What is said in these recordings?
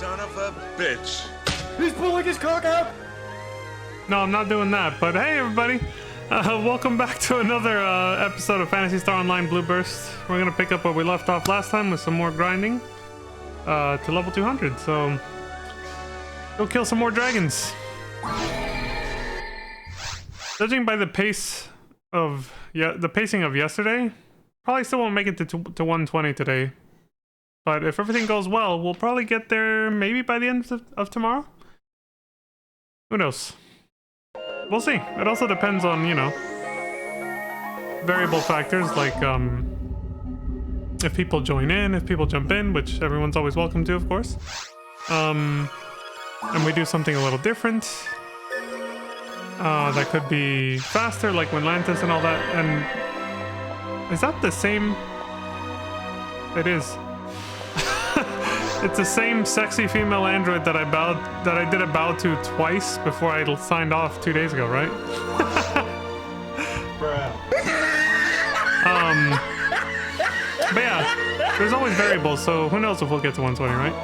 son of a bitch. He's pulling his cock out! No, I'm not doing that, but hey everybody! Welcome back to another episode of Phantasy Star Online Blue Burst. We're gonna pick up where we left off last time with some more grinding to level 200, so go kill some more dragons. Judging by the pace of the pacing of yesterday, probably still won't make it to 120 today. But if everything goes well, we'll probably get there maybe by the end of tomorrow. Who knows? We'll see. It also depends on, you know, variable factors like if people join in, if people jump in, which everyone's always welcome to, of course. And we do something a little different. That could be faster, like when Lantis and all that. And is that the same? It is. It's the same sexy female android that I did a bow to twice before I signed off 2 days ago, right? But yeah, there's always variables, so who knows if we'll get to 120, right?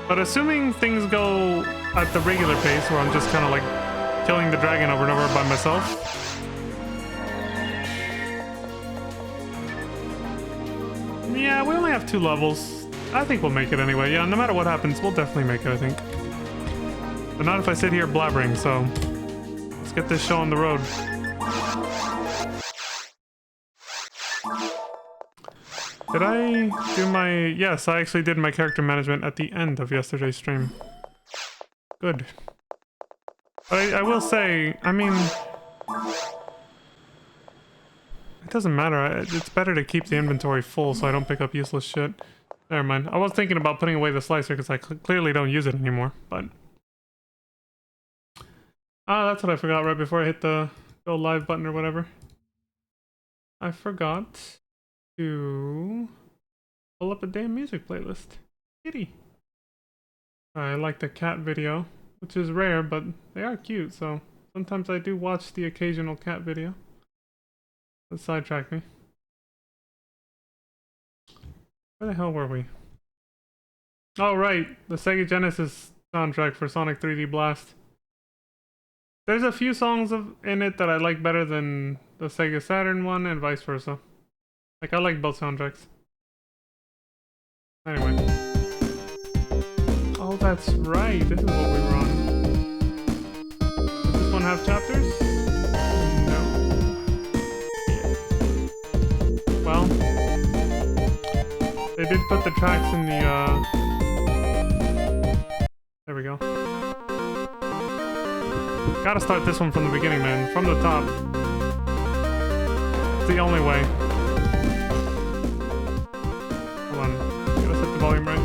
But assuming things go at the regular pace, where I'm just kind of like killing the dragon over and over by myself. Yeah, we only have 2 levels. I think we'll make it anyway. Yeah, no matter what happens, we'll definitely make it, I think. But not if I sit here blabbering, so let's get this show on the road. Did I do my... Yes, I actually did my character management at the end of yesterday's stream. Good. But I will say, I mean... It doesn't matter. It's better to keep the inventory full so I don't pick up useless shit. Never mind. I was thinking about putting away the slicer because I clearly don't use it anymore, but... Ah, that's what I forgot right before I hit the go live button or whatever. I forgot to pull up a damn music playlist. Kitty. I like the cat video, which is rare, but they are cute, so sometimes I do watch the occasional cat video. That sidetracked me. Where the hell were we? Oh, right. The Sega Genesis soundtrack for Sonic 3D Blast. There's a few songs in it that I like better than the Sega Saturn one and vice versa. Like, I like both soundtracks. Anyway. Oh, that's right. This is what we were on. Does this one have chapters? No. Well... They did put the tracks in the, There we go. Gotta start this one from the beginning, man. From the top. It's the only way. Hold on. Gotta set the volume right.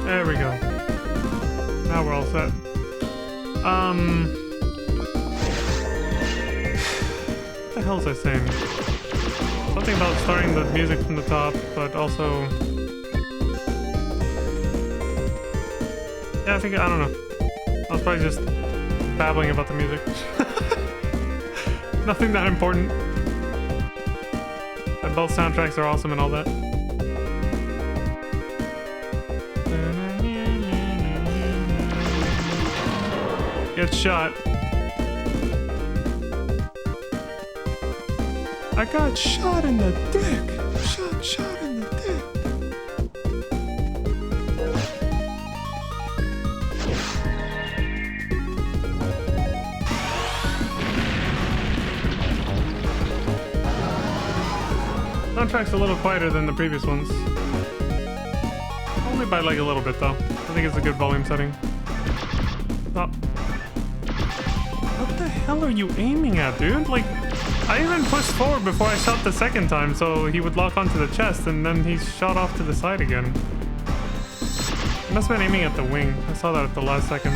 There we go. Now we're all set. What the hell was I saying? Something about starting the music from the top, but also... Yeah, I don't know. I was probably just babbling about the music. Nothing that important. And both soundtracks are awesome and all that. Get shot. I got shot in the dick! Shot in the dick! Soundtrack's a little quieter than the previous ones. Only by like a little bit though. I think it's a good volume setting. Stop. What the hell are you aiming at, dude? Like... I even pushed forward before I shot the second time, so he would lock onto the chest, and then he shot off to the side again. He must have been aiming at the wing. I saw that at the last second.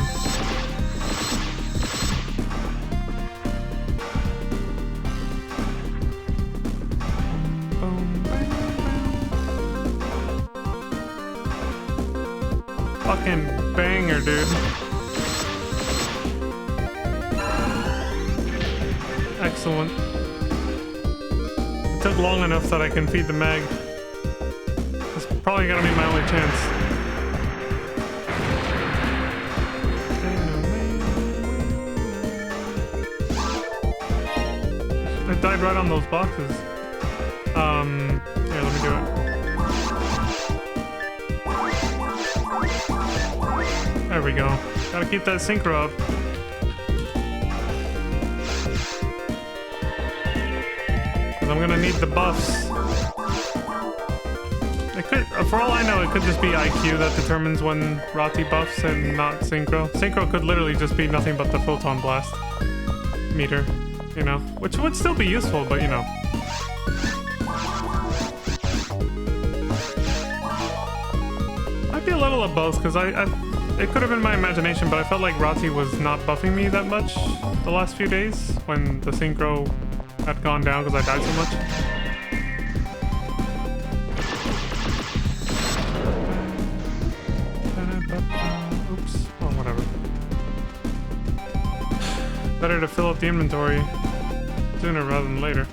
Fucking banger, dude. Excellent. It took long enough that I can feed the mag. probably gonna be my only chance. I died right on those boxes. Here, let me do it. There we go. Gotta keep that synchro up. Because I'm gonna need the buffs. It could, for all I know, it could just be IQ that determines when Rati buffs and not synchro. Synchro could literally just be nothing but the photon blast meter, you know, which would still be useful, but you know. Might be a little of both, because it could have been my imagination, but I felt like Rati was not buffing me that much the last few days when the synchro had gone down because I died so much. Oops. Oh, whatever. Better to fill up the inventory sooner rather than later.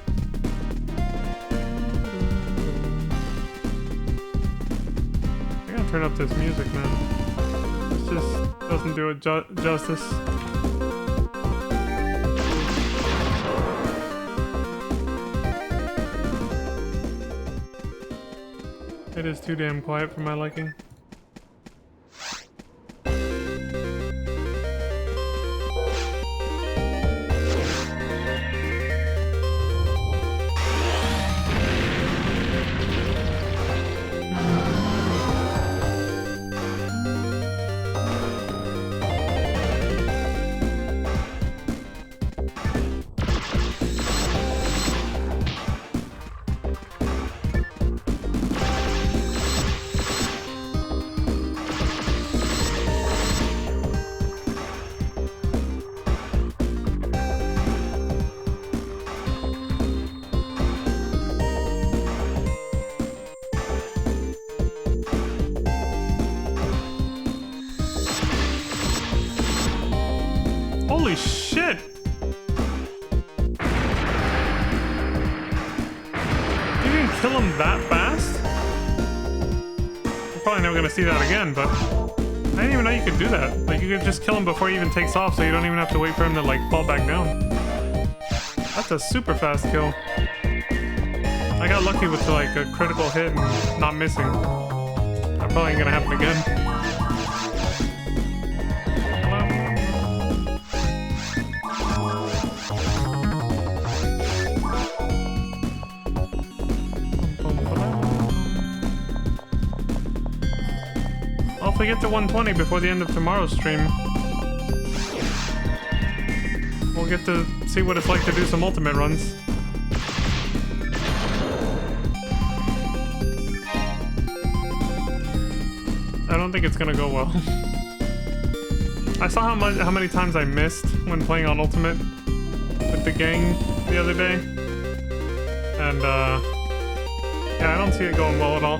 I gotta turn up this music, man. This just doesn't do it justice. It is too damn quiet for my liking. Holy shit! You can kill him that fast? I'm probably never gonna see that again, but I didn't even know you could do that. Like, you could just kill him before he even takes off, so you don't even have to wait for him to, like, fall back down. That's a super fast kill. I got lucky with, like, a critical hit and not missing. That probably ain't gonna happen again. If we get to 120 before the end of tomorrow's stream, we'll get to see what it's like to do some ultimate runs. I don't think it's gonna go well. I saw how many times I missed when playing on ultimate with the gang the other day, and yeah, I don't see it going well at all.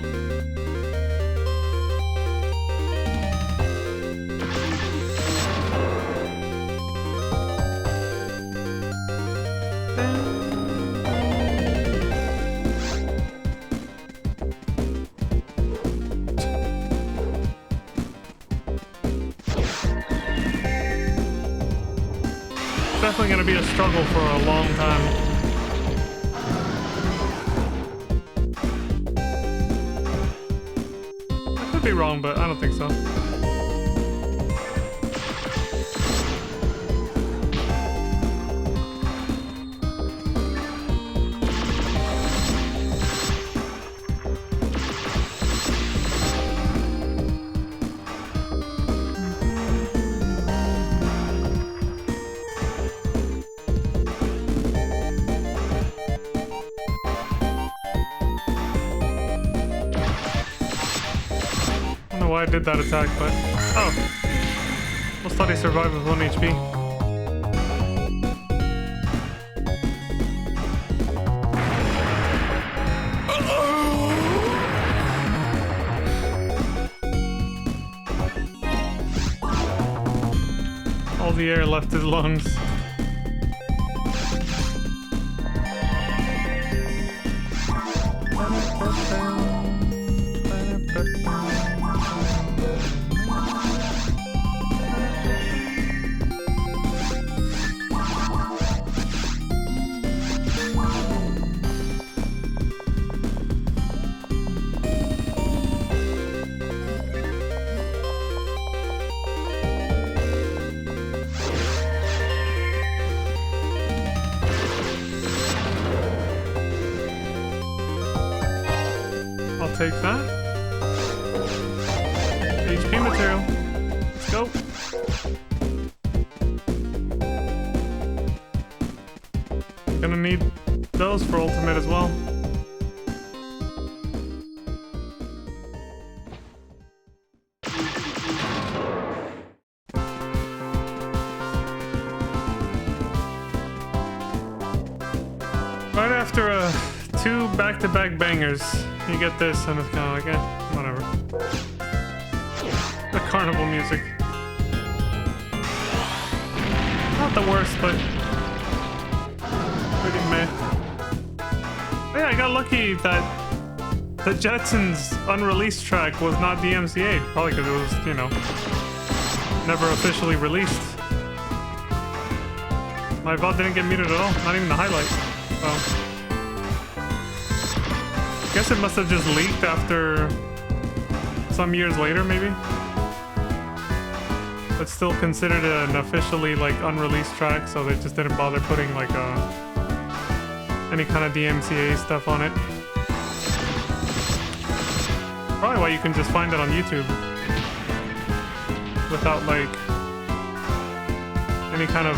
Definitely gonna be a struggle for a long time. I could be wrong, but I don't think so. I did that attack, but oh, almost thought he survived with 1 HP. All the air left his lungs. take that. HP material. Let's go. Gonna need those for ultimate as well. Right after two back-to-back bangers, you get this, and it's kind of like, whatever. The carnival music. Not the worst, but pretty meh. Oh yeah, I got lucky that the Jetsons unreleased track was not DMCA'd. Probably because it was, you know, never officially released. My VOD didn't get muted at all, not even the highlight. Oh. I guess it must have just leaked after some years later, maybe? But still considered an officially, like, unreleased track, so they just didn't bother putting, like, any kind of DMCA stuff on it. Probably why you can just find it on YouTube without, like, any kind of,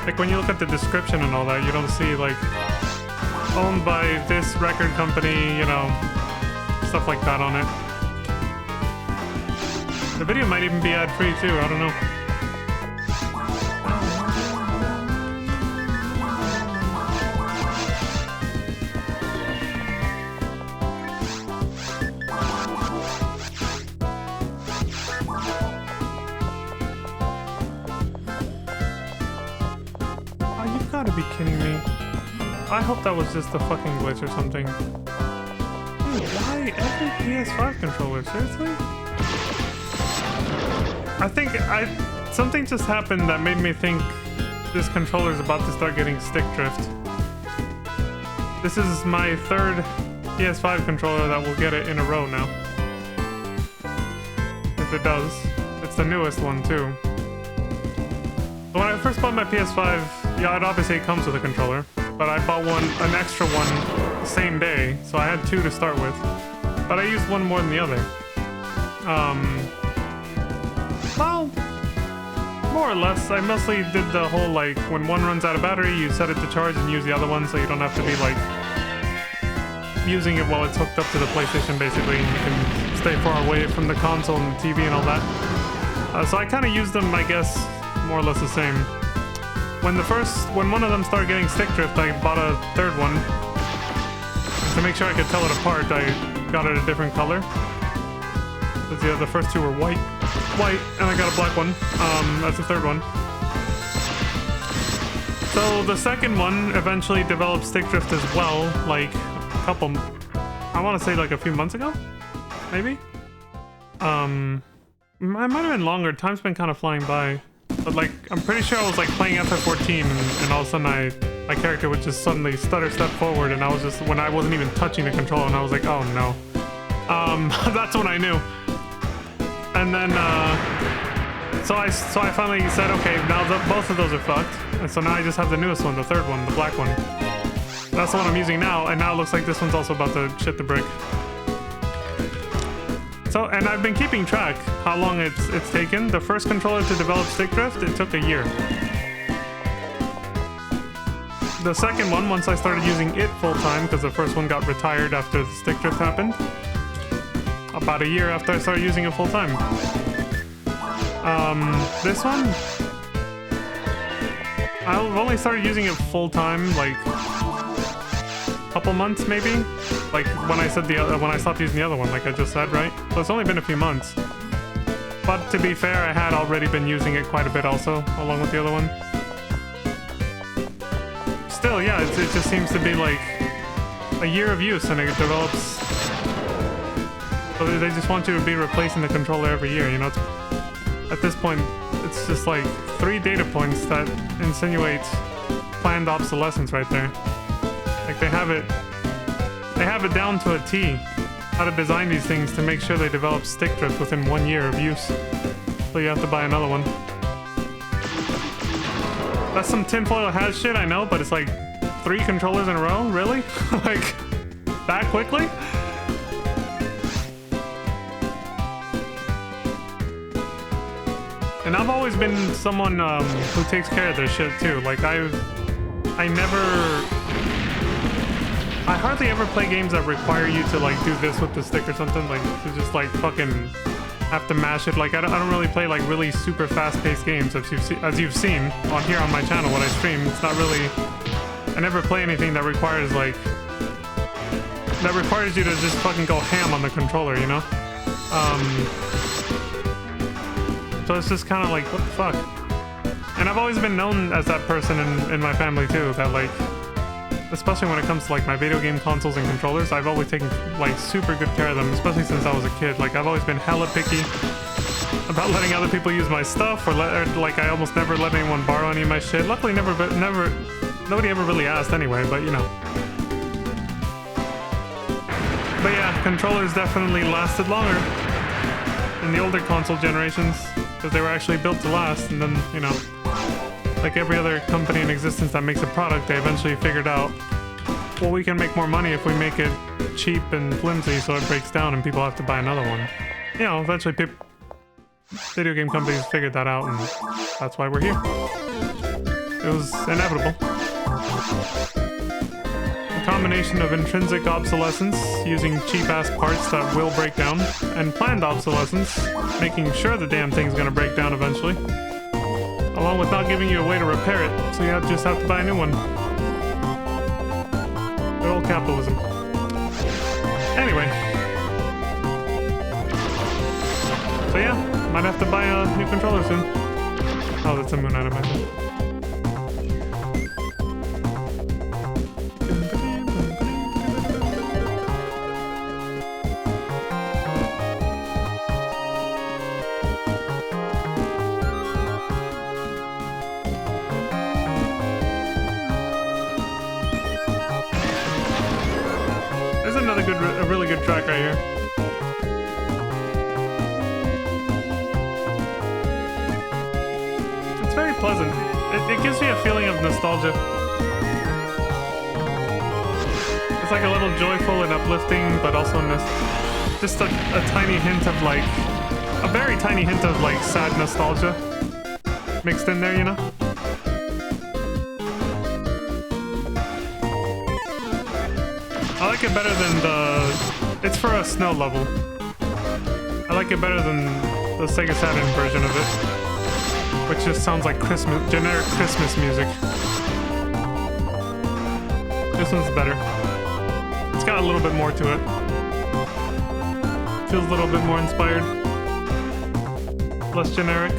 like when you look at the description and all that, you don't see like owned by this record company, you know, stuff like that on it. The video might even be ad-free too, I don't know. Gotta be kidding me. I hope that was just a fucking glitch or something. Dude, why every PS5 controller? Seriously? I think something just happened that made me think this controller is about to start getting stick drift. This is my third PS5 controller that will get it in a row now. If it does. It's the newest one too. When I first bought my PS5, yeah, it comes with a controller, but I bought an extra one the same day, so I had two to start with. But I used one more than the other. Well, more or less. I mostly did the whole, like, when one runs out of battery, you set it to charge and use the other one, so you don't have to be, like, using it while it's hooked up to the PlayStation, basically. You can stay far away from the console and the TV and all that. So I kind of used them, I guess, more or less the same. When one of them started getting stick drift, I bought a third one. To make sure I could tell it apart, I got it a different color. The first two were white, and I got a black one. That's the third one. So the second one eventually developed stick drift as well, like a couple, I want to say like a few months ago, maybe? It might have been longer, time's been kind of flying by. But like, I'm pretty sure I was like playing FF14 and all of a sudden my character would just suddenly stutter step forward, and I was just, when I wasn't even touching the controller, and I was like, oh no. That's when I knew. And then, so I finally said, okay, now both of those are fucked. And so now I just have the newest one, the third one, the black one. That's the one I'm using now, and now it looks like this one's also about to shit the brick. So, and I've been keeping track how long it's taken. The first controller to develop stick drift, it took a year. The second one, once I started using it full-time, because the first one got retired after the stick drift happened, about a year after I started using it full-time. This one, I've only started using it full-time, like, a couple months maybe? Like when I said when I stopped using the other one, like I just said, right? So it's only been a few months. But to be fair, I had already been using it quite a bit also, along with the other one. Still, yeah, it just seems to be like a year of use, and it develops. So they just want you to be replacing the controller every year, you know? At this point, it's just like 3 data points that insinuate planned obsolescence right there. Like they have it down to a T, how to design these things to make sure they develop stick drift within 1 year of use. So you have to buy another one. That's some tinfoil hat shit, I know, but it's like 3 controllers in a row? Really? Like, that quickly? And I've always been someone who takes care of their shit too. Like I hardly ever play games that require you to like do this with the stick or something, like to just like fucking have to mash it. Like I don't really play like really super fast-paced games as you've seen on here on my channel when I stream. It's not really, I never play anything that requires like you to just fucking go ham on the controller, you know? So it's just kind of like, what the fuck? And I've always been known as that person in my family too, that like, especially when it comes to like my video game consoles and controllers, I've always taken like super good care of them, especially since I was a kid. Like I've always been hella picky about letting other people use my stuff, or like I almost never let anyone borrow any of my shit. Luckily nobody ever really asked anyway, but you know. But yeah, controllers definitely lasted longer in the older console generations, because they were actually built to last. And then, you know, like every other company in existence that makes a product, they eventually figured out, well, we can make more money if we make it cheap and flimsy so it breaks down and people have to buy another one. You know, eventually video game companies figured that out, and that's why we're here. It was inevitable. A combination of intrinsic obsolescence, using cheap-ass parts that will break down, and planned obsolescence, making sure the damn thing's gonna break down eventually, along with not giving you a way to repair it, so you just have to buy a new one. Good old capitalism. Anyway. So yeah, might have to buy a new controller soon. Oh, that's a moon out of my head. A really good track right here. It's very pleasant. It gives me a feeling of nostalgia. It's like a little joyful and uplifting, but also just a tiny hint of like, a very tiny hint of like sad nostalgia mixed in there, you know? I like it better than it's for a snow level. I like it better than the Sega Saturn version of it, which just sounds like generic Christmas music. This one's better. It's got a little bit more to it. Feels a little bit more inspired. Less generic.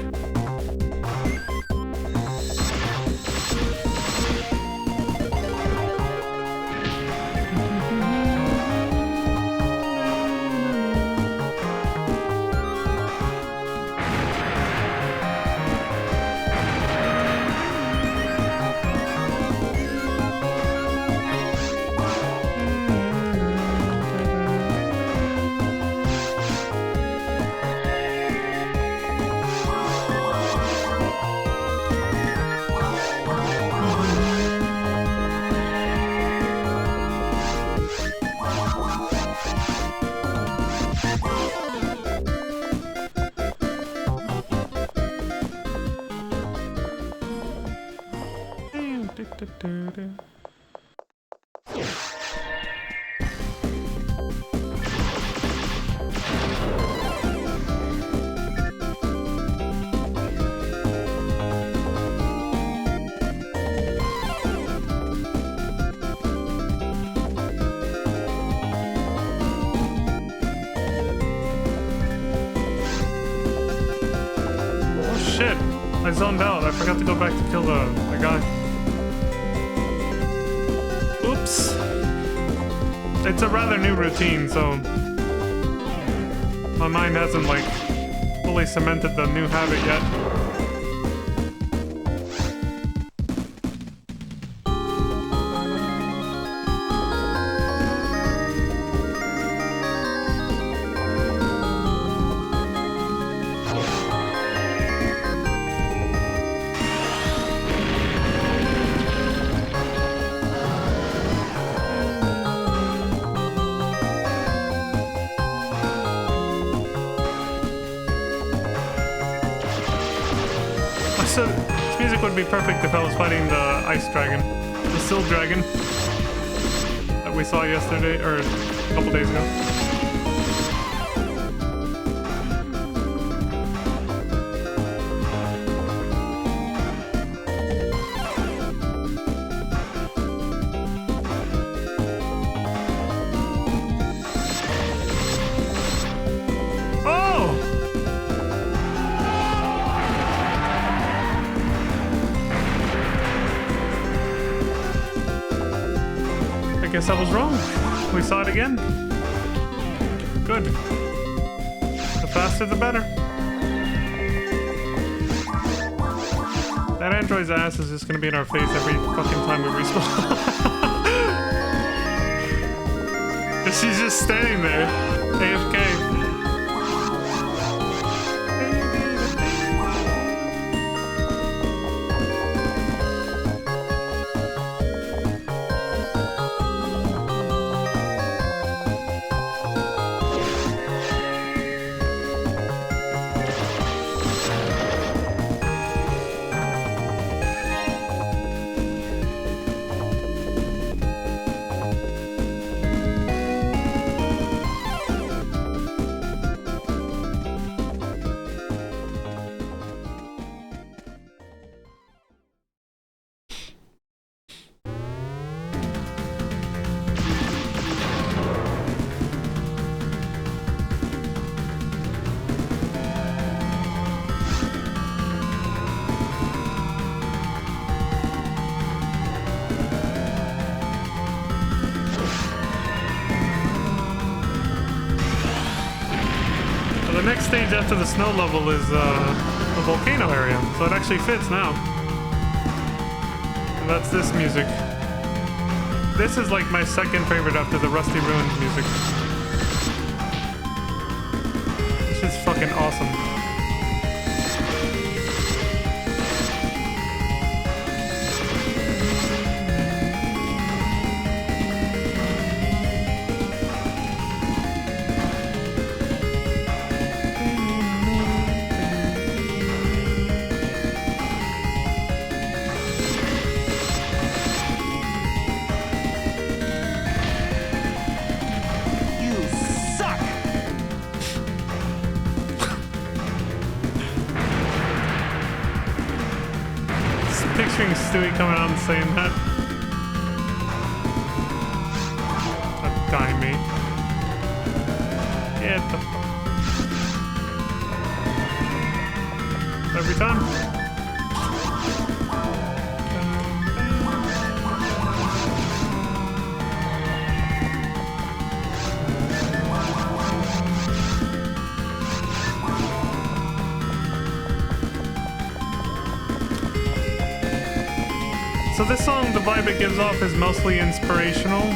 I zoned out. I forgot to go back to kill the guy. Oops. It's a rather new routine, so my mind hasn't like fully cemented the new habit yet. music would be perfect if I was fighting the ice dragon, the sill dragon that we saw yesterday or a couple days ago. I guess I was wrong. We saw it again. Good. The faster the better. That android's ass is just gonna be in our face every fucking time we respawn. She's just standing there, AFK. The next stage after the snow level is the volcano area, so it actually fits now. And that's this music. This is like my second favorite after the Rusty Ruins music. This is fucking awesome. Picturing Stewie coming out and saying that. Die me. Get the fuck. Every time. So this song, the vibe it gives off is mostly inspirational,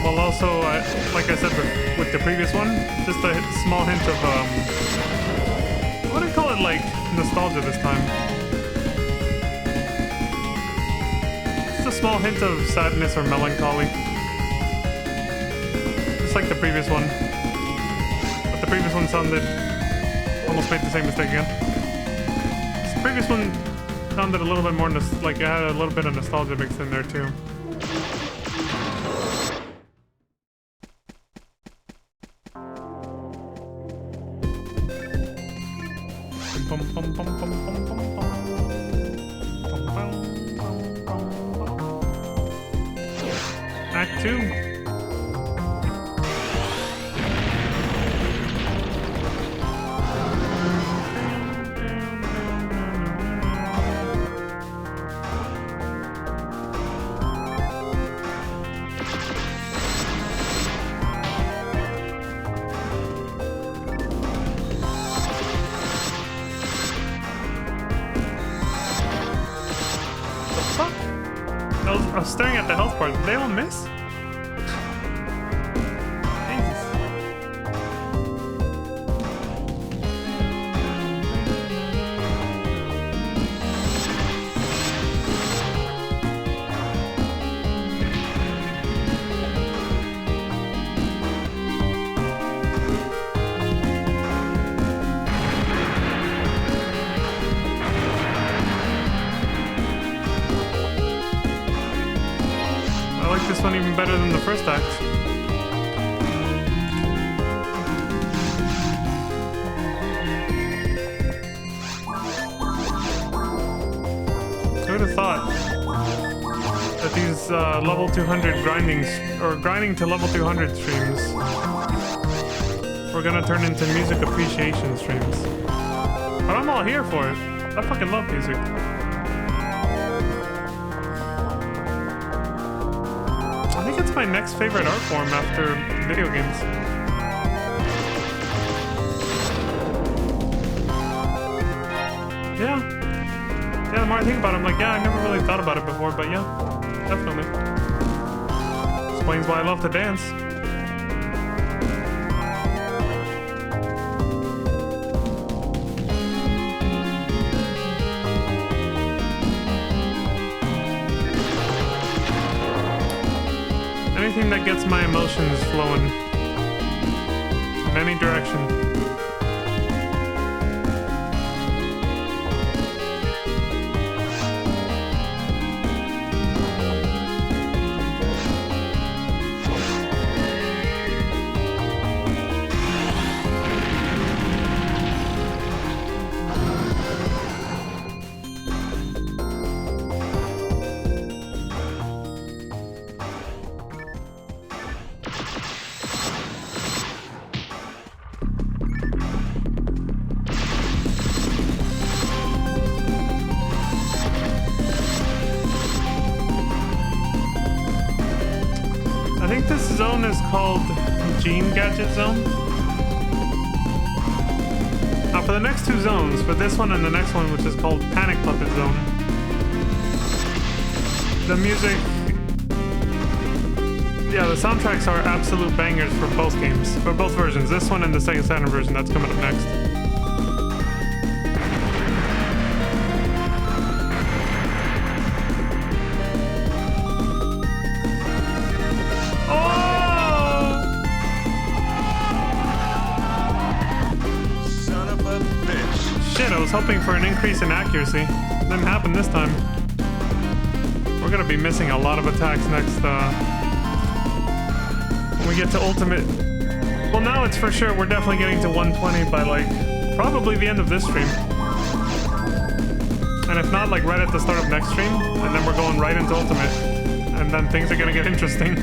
while also, like I said with the previous one, just a small hint of, what do I call it, like, nostalgia this time. Just a small hint of sadness or melancholy. Just like the previous one. But the previous one sounded, almost made the same mistake again. The previous one sounded a little bit more, like it had a little bit of nostalgia mixed in there too. Act 2. I was staring at the health bar. Did they all miss? like this one even better than the first act. Who would have thought that these level 200 grinding to level 200 streams were gonna turn into music appreciation streams? But I'm all here for it. I fucking love music. I think it's my next favorite art form after video games. Yeah. Yeah, the more I think about it, I'm like, yeah, I never really thought about it before, but yeah, definitely. Explains why I love to dance. Anything that gets my emotions flowing in any direction. I think this zone is called Gene Gadget Zone. Now for the next two zones, for this one and the next one, which is called Panic Puppet Zone, the music, yeah, the soundtracks are absolute bangers for both games, for both versions, this one and the Sega Saturn version that's coming up next. I was hoping for an increase in accuracy. Didn't happen this time. We're gonna be missing a lot of attacks next, when we get to ultimate. Well, now it's for sure we're definitely getting to 120 by, like, probably the end of this stream. And if not, like, right at the start of next stream, and then we're going right into ultimate. And then things are gonna get interesting.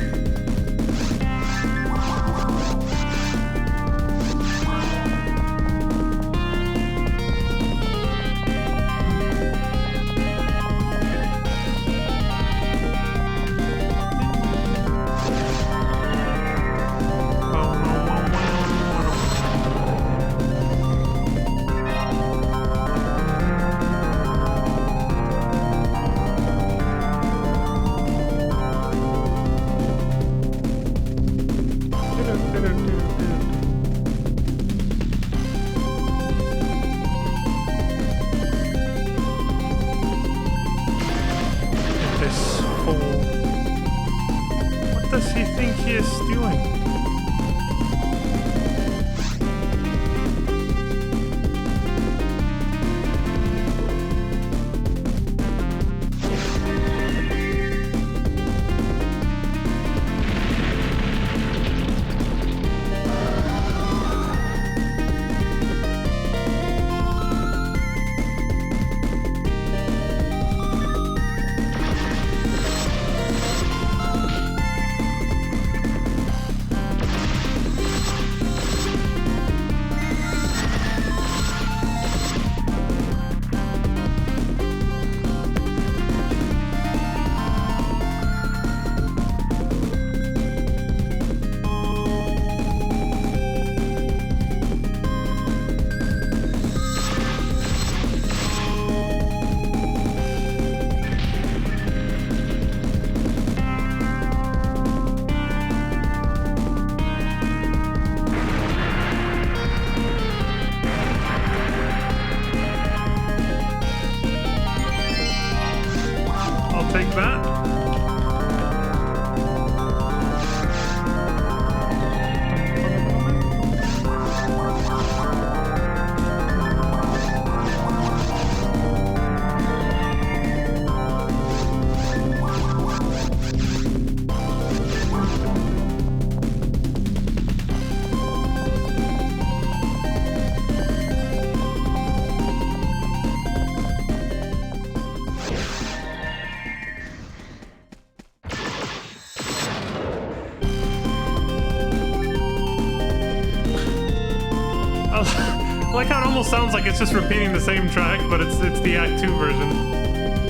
like how it almost sounds like it's just repeating the same track, but it's the Act 2 version.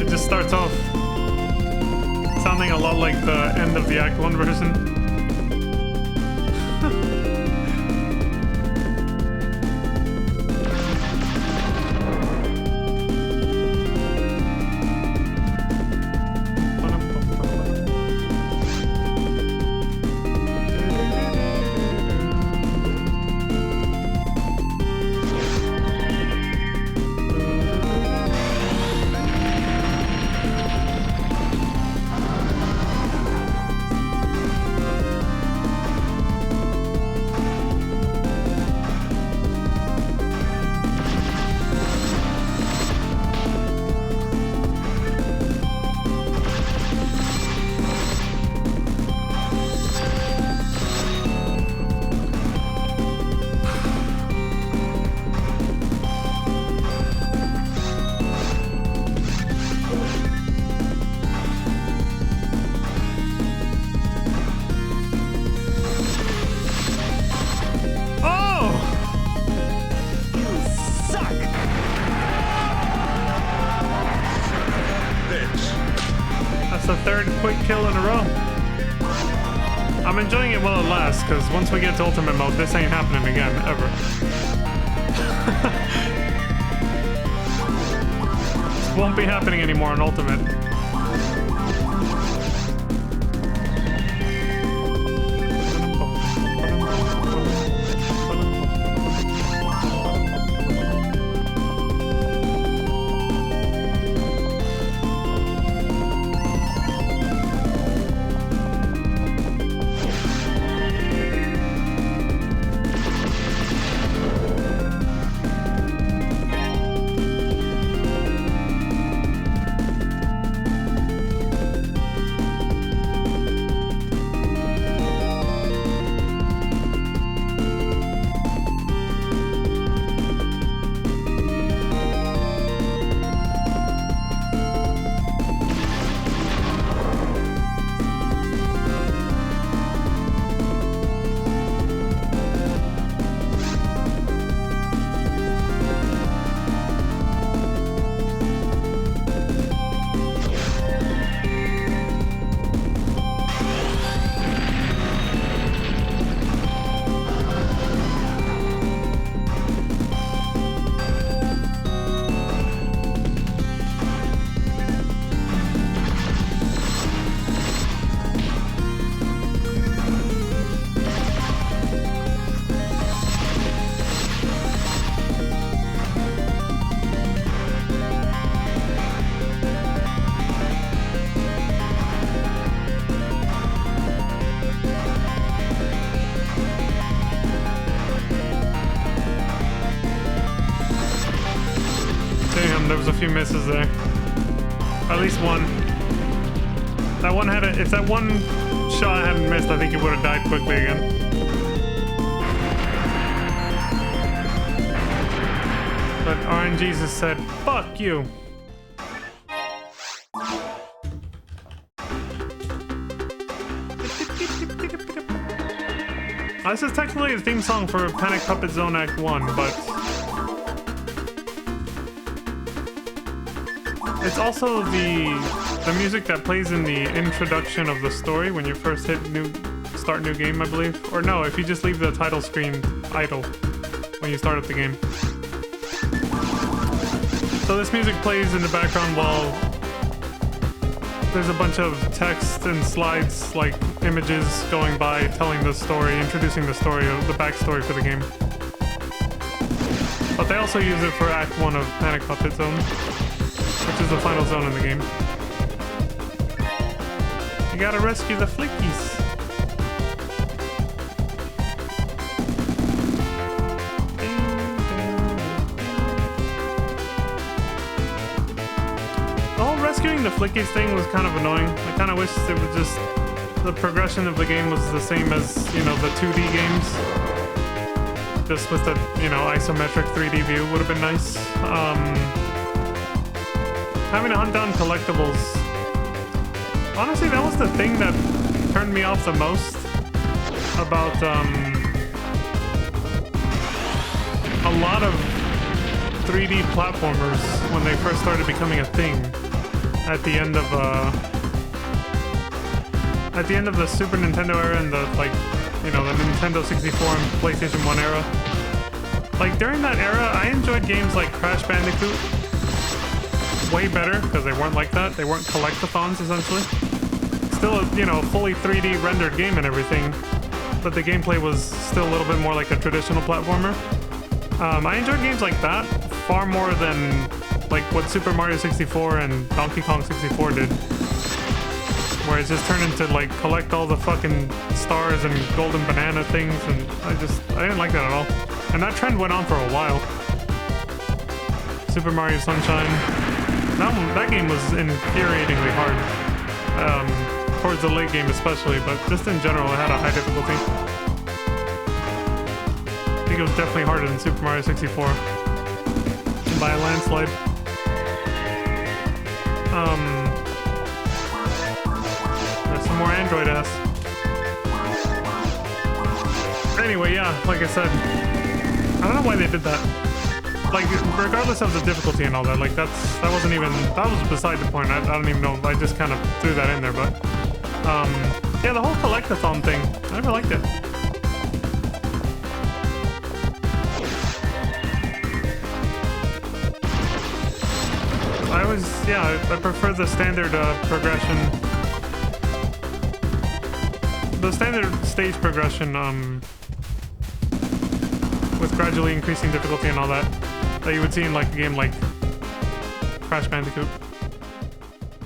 It just starts off sounding a lot like the end of the Act 1 version. The third quick kill in a row. I'm enjoying it while it lasts, because once we get to ultimate mode, this ain't happening again, ever. This won't be happening anymore in ultimate. There was a few misses there. At least one. That one had if that one shot hadn't missed, I think he would have died quickly again. But RNGesus said, "Fuck you." This is technically the theme song for Panic Puppet Zone Act 1, but it's also the music that plays in the introduction of the story when you first start new game, I believe. Or no, if you just leave the title screen idle when you start up the game. So this music plays in the background while there's a bunch of text and slides, like images going by, telling the story, introducing the story, the backstory for the game. But they also use it for Act 1 of Panic Puppet Zone, which is the final zone in the game. You gotta rescue the flickies. The whole rescuing the flickies thing was kind of annoying. I kind of wish it was just the progression of the game was the same as, you know, the 2D games. Just with the, you know, isometric 3D view would have been nice. Having to hunt down collectibles. Honestly, that was the thing that turned me off the most about a lot of 3D platformers when they first started becoming a thing at the end of the Super Nintendo era and the, like, you know, the Nintendo 64 and PlayStation 1 era. Like, during that era, I enjoyed games like Crash Bandicoot way better because they weren't like that. They weren't collectathons, essentially. Still a, you know, fully 3D rendered game and everything, but the gameplay was still a little bit more like a traditional platformer. I enjoyed games like that far more than like what Super Mario 64 and Donkey Kong 64 did, where it just turned into like collect all the fucking stars and golden banana things, and I didn't like that at all. And that trend went on for a while. Super Mario Sunshine, that game was infuriatingly hard. Towards the late game especially, but just in general it had a high difficulty. I think it was definitely harder than Super Mario 64 by a landslide. There's some more Android ass. Anyway, yeah, like I said, I don't know why they did that. Like, regardless of the difficulty and all that, like that was beside the point. I don't even know, I just kind of threw that in there, but yeah, the whole collectathon thing, I never liked it. I prefer the standard progression. The standard stage progression, with gradually increasing difficulty and all that you would see in like a game like Crash Bandicoot.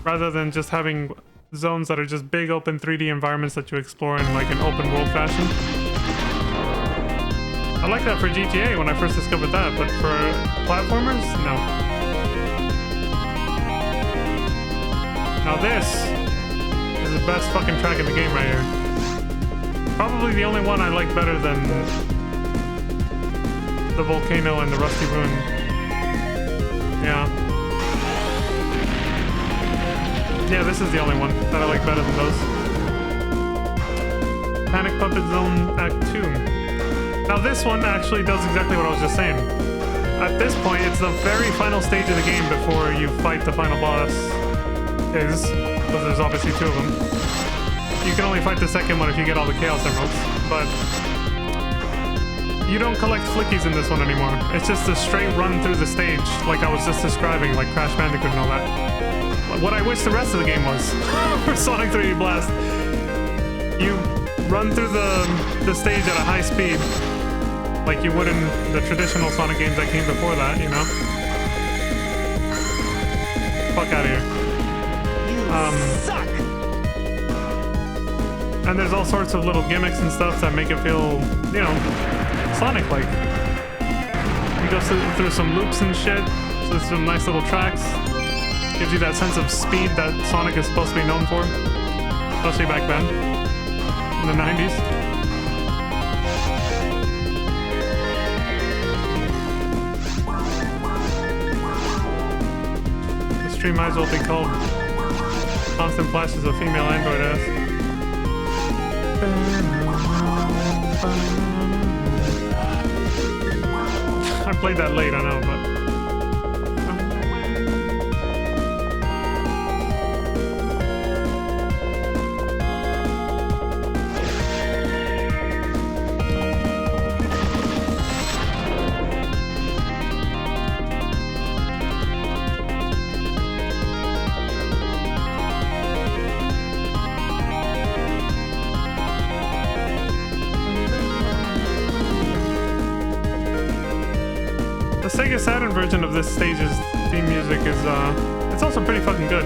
Rather than just having zones that are just big open 3D environments that you explore in like an open world fashion. I like that for GTA when I first discovered that, but for platformers, no. Now this is the best fucking track in the game right here. Probably the only one I like better than the volcano and the rusty ruin. Yeah. Yeah, this is the only one that I like better than those. Panic Puppet Zone Act 2. Now this one actually does exactly what I was just saying. At this point, it's the very final stage of the game before you fight the final boss. Because there's obviously two of them. You can only fight the second one if you get all the Chaos Emeralds, but you don't collect flickies in this one anymore. It's just a straight run through the stage, like I was just describing, like Crash Bandicoot and all that. What I wish the rest of the game was for Sonic 3D Blast. You run through the stage at a high speed, like you would in the traditional Sonic games that came before that, you know? Fuck out of here. Suck. And there's all sorts of little gimmicks and stuff that make it feel, you know, Sonic-like. You go through some loops and shit, so there's some nice little tracks. Gives you that sense of speed that Sonic is supposed to be known for, especially back then, in the 90s. The stream might as well be called Constant Flashes of Female Android Ass. I played that late, I know, but... The Sega Saturn version of this stage's theme music is, it's also pretty fucking good.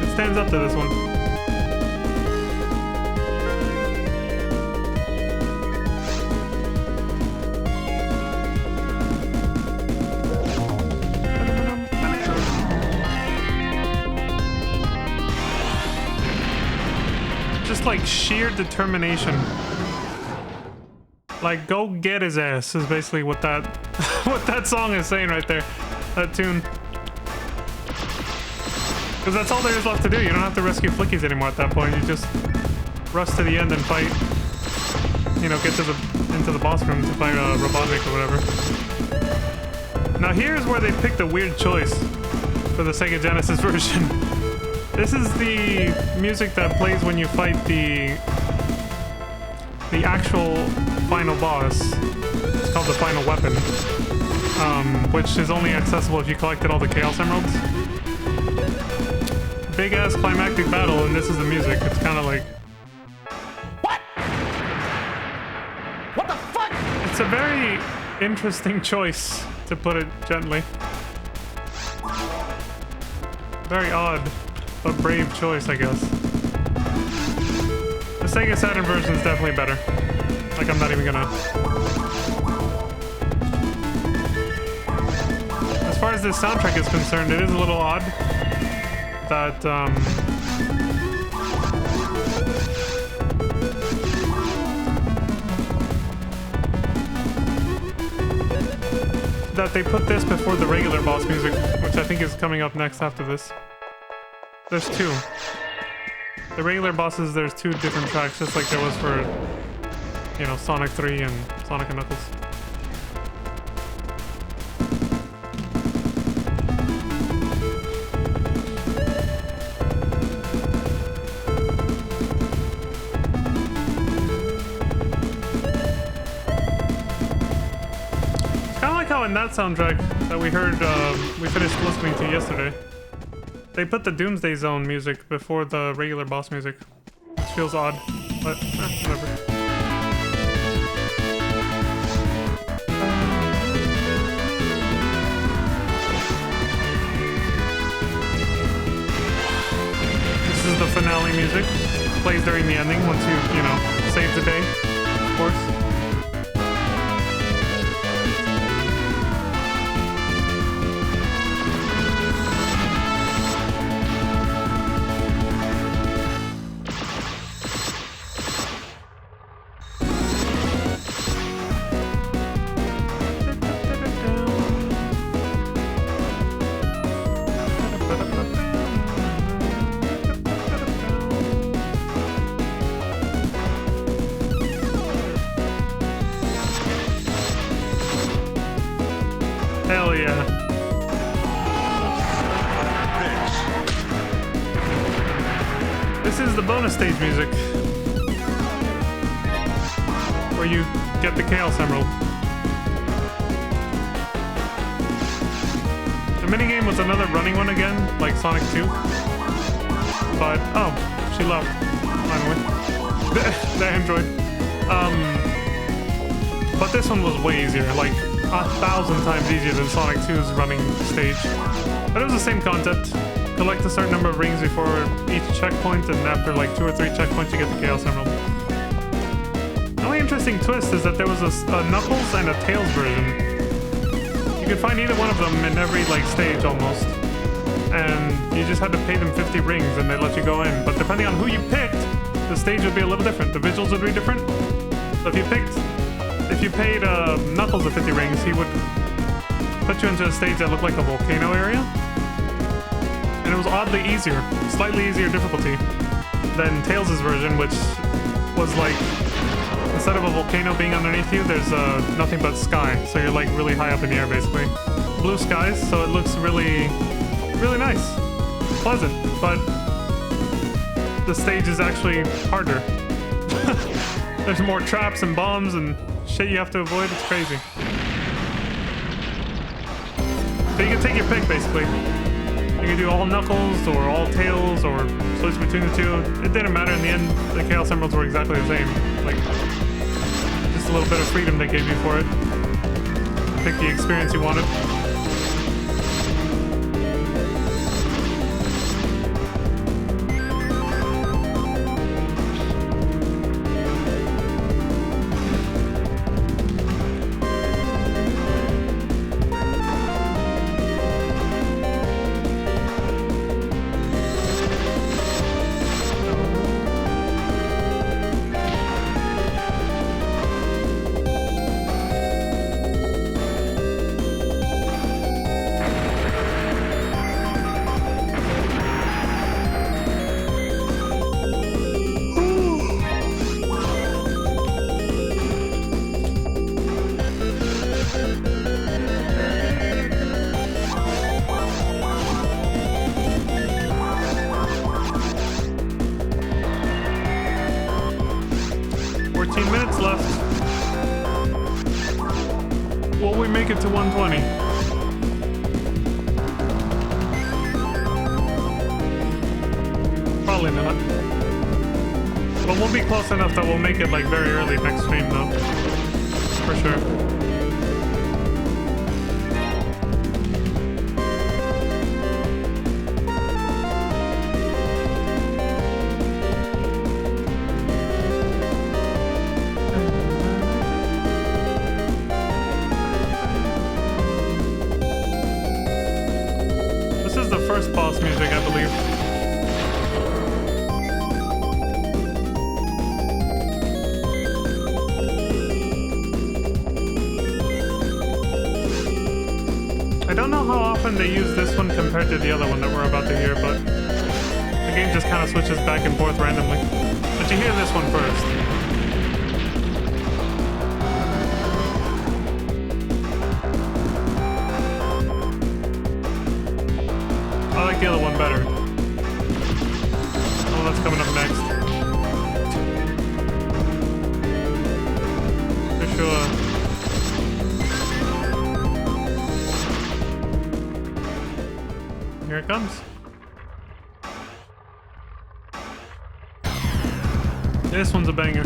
It stands up to this one. Just like sheer determination. Like, go get his ass is basically what that what that song is saying right there. That tune. Because that's all there is left to do. You don't have to rescue flickies anymore at that point. You just rush to the end and fight. you know, get to into the boss room to fight Robotnik or whatever. Now here's where they picked a weird choice for the Sega Genesis version. This is the music that plays when you fight the actual final boss. It's called the final weapon, which is only accessible if you collected all the Chaos Emeralds. Big ass climactic battle, and this is the music. It's kind of like, What? What the fuck? it's a very interesting choice, to put it gently. Very odd, but brave choice, I guess. The Sega Saturn version is definitely better. Like, I'm not even gonna... As far as this soundtrack is concerned, it is a little odd that, that they put this before the regular boss music, which I think is coming up next after this. There's two. The regular bosses, there's two different tracks, just like there was for, you know, Sonic 3 and Sonic and Knuckles. In that soundtrack that we heard, we finished listening to yesterday, they put the Doomsday Zone music before the regular boss music, which feels odd, but whatever. This is the finale music. Plays during the ending once you know, save the day, of course. Hell yeah. This is the bonus stage music, where you get the Chaos Emerald. The minigame was another running one again, like Sonic 2. But, oh, she left, finally. The android. But this one was way easier, like 1,000 times easier than Sonic 2's running stage. But it was the same concept. Collect a certain number of rings before each checkpoint, and after like 2 or 3 checkpoints you get the Chaos Emerald. The only interesting twist is that there was a Knuckles and a Tails version. You could find either one of them in every like stage almost. And you just had to pay them 50 rings and they'd let you go in. But depending on who you picked, the stage would be a little different. The visuals would be different. So if you paid Knuckles the 50 rings, he would put you into a stage that looked like a volcano area. And it was oddly easier, slightly easier difficulty than Tails' version, which was like, instead of a volcano being underneath you, there's nothing but sky. So you're like really high up in the air basically. Blue skies, so it looks really, really nice. Pleasant, but the stage is actually harder. There's more traps and bombs and shit you have to avoid. It's crazy. So you can take your pick, basically. You can do all Knuckles or all Tails or switch between the two. It didn't matter in the end. The Chaos Emeralds were exactly the same. Like, just a little bit of freedom they gave you for it. Pick the experience you wanted. 14 minutes left. Will we make it to 120? Probably not. But we'll be close enough that we'll make it like very early next stream though. For sure. This is the first boss music, I believe. I don't know how often they use this one compared to the other one that we're about to hear, but the game just kind of switches back and forth randomly. But you hear this one first. I like the other one better. Oh, that's coming up next. For sure. Here it comes. This one's a banger.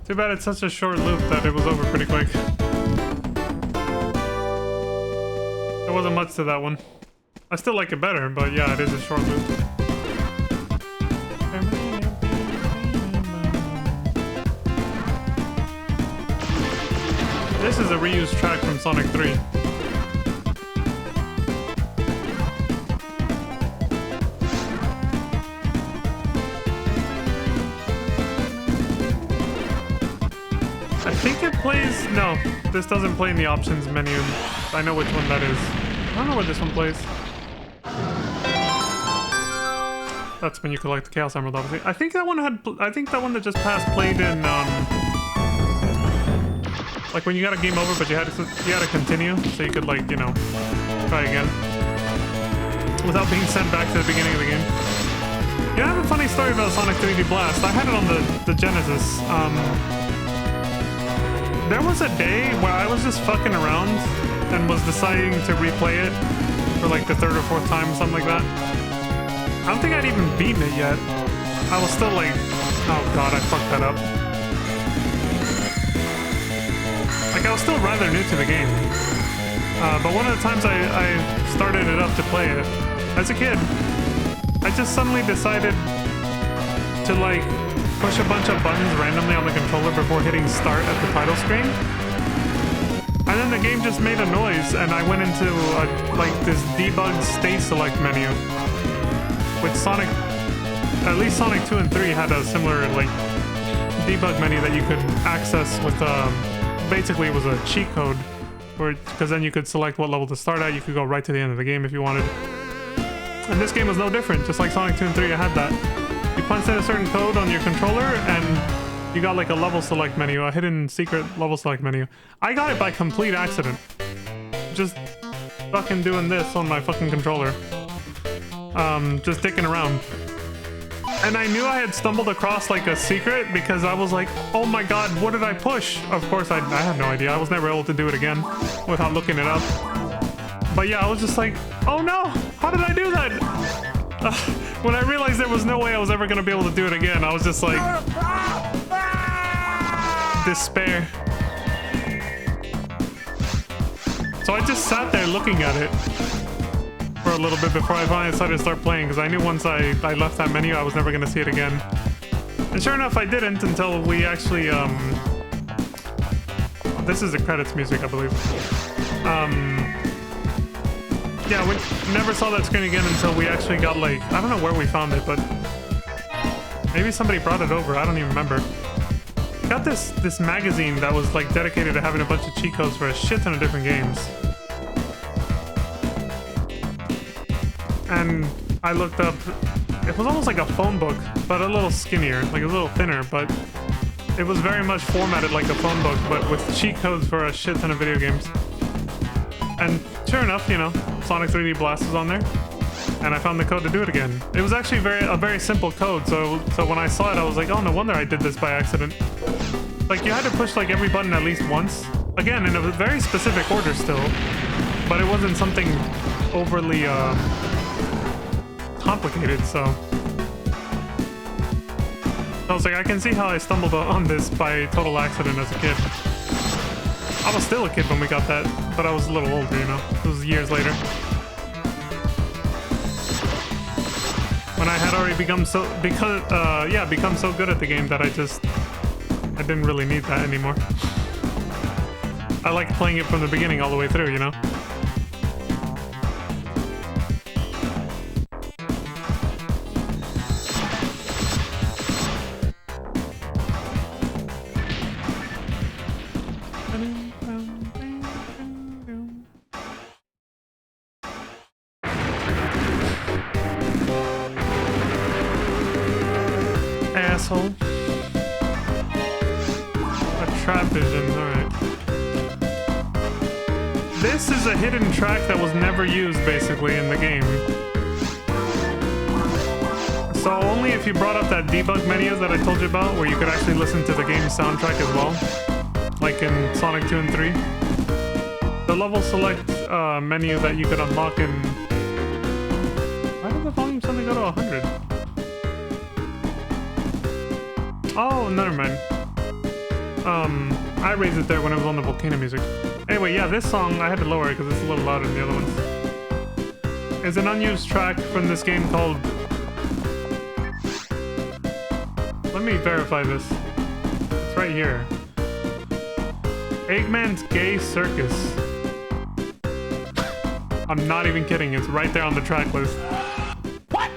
Too bad it's such a short loop that it was over pretty quick. There wasn't much to that one. I still like it better, but yeah, it is a short loop. This is a reused track from Sonic 3. I think it plays... No, this doesn't play in the options menu. I know which one that is. I don't know where this one plays. That's when you collect the Chaos Emerald, obviously. I think that one had... I think that one that just passed played in, like when you got a game over, but you had to continue, so you could, like, you know, try again. Without being sent back to the beginning of the game. You know, I have a funny story about Sonic 3D Blast. I had it on the Genesis. There was a day where I was just fucking around and was deciding to replay it for like the third or fourth time or something like that. I don't think I'd even beaten it yet. I was still like, oh god, I fucked that up. Like, I was still rather new to the game. But one of the times I started it up to play it, as a kid, I just suddenly decided to, like, push a bunch of buttons randomly on the controller before hitting start at the title screen. And then the game just made a noise, and I went into, like, this debug state select menu. Which Sonic, at least Sonic 2 and 3 had a similar, like, debug menu that you could access with, basically it was a cheat code, because then you could select what level to start at. You could go right to the end of the game if you wanted. And this game was no different. Just like Sonic 2 and 3, I had that. You punched in a certain code on your controller, and you got like a level select menu, a hidden secret level select menu. I got it by complete accident. Just fucking doing this on my fucking controller. Just dicking around. And I knew I had stumbled across like a secret because I was like, oh my god, what did I push? Of course, I had no idea. I was never able to do it again without looking it up. But yeah, I was just like, oh no, how did I do that? When I realized there was no way I was ever gonna be able to do it again, I was just like... despair. So I just sat there looking at it for a little bit before I finally decided to start playing, because I knew once I left that menu, I was never gonna see it again. And sure enough, I didn't until we actually, this is the credits music, I believe. Yeah, we never saw that screen again until we actually got, like, I don't know where we found it, but maybe somebody brought it over, I don't even remember. Got this magazine that was, like, dedicated to having a bunch of cheat codes for a shit ton of different games. And I looked up, it was almost like a phone book, but a little skinnier, like a little thinner, but it was very much formatted like a phone book, but with cheat codes for a shit ton of video games. And sure enough, you know, Sonic 3D Blast was on there, and I found the code to do it again. It was actually a very simple code, so when I saw it, I was like, oh, no wonder I did this by accident. Like, you had to push, like, every button at least once. Again, in a very specific order still, but it wasn't something overly, complicated, so... I was like, I can see how I stumbled on this by total accident as a kid. I was still a kid when we got that, but I was a little older, you know? It was years later. When I had already become so good at the game that I didn't really need that anymore. I liked playing it from the beginning all the way through, you know? Asshole. A trap vision, alright. This is a hidden track that was never used, basically, in the game. So only if you brought up that debug menu that I told you about, where you could actually listen to the game's soundtrack as well, like in Sonic 2 and 3. The level select menu that you could unlock in... Why did the volume suddenly go to 100? Oh, never mind. I raised it there when it was on the volcano music. Anyway, yeah, this song, I had to lower it because it's a little louder than the other ones. It's an unused track from this game called... Let me verify this. It's right here. Eggman's Gay Circus. I'm not even kidding, it's right there on the track list. What?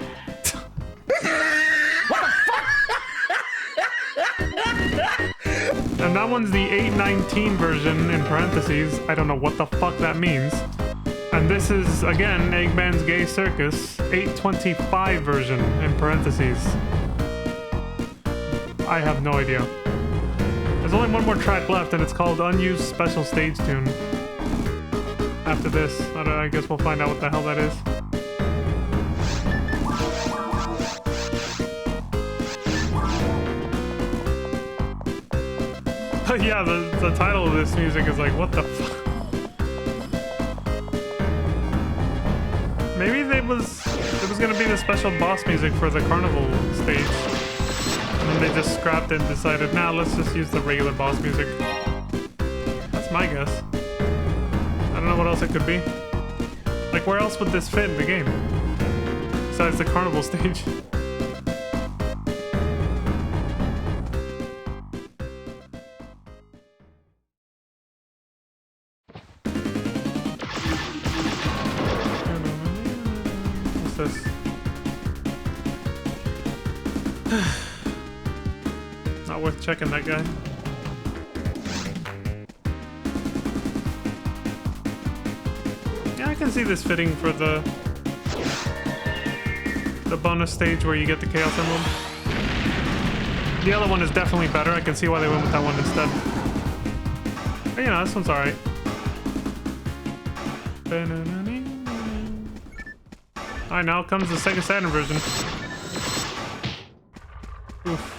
And that one's the 819 version, in parentheses. I don't know what the fuck that means. And this is, again, Eggman's Gay Circus, 825 version, in parentheses. I have no idea. There's only one more track left, and it's called Unused Special Stage Tune. After this, I guess we'll find out what the hell that is. Yeah, the title of this music is like, what the fuck? Maybe it was gonna be the special boss music for the carnival stage. And then they just scrapped it and decided, nah, let's just use the regular boss music. That's my guess. I don't know what else it could be. Like, where else would this fit in the game? Besides the carnival stage. This. Not worth checking, that guy. Yeah, I can see this fitting for the bonus stage where you get the Chaos Emerald. The other one is definitely better. I can see why they went with that one instead. But you know, this one's alright. Alright, now comes the Sega Saturn version. Oof.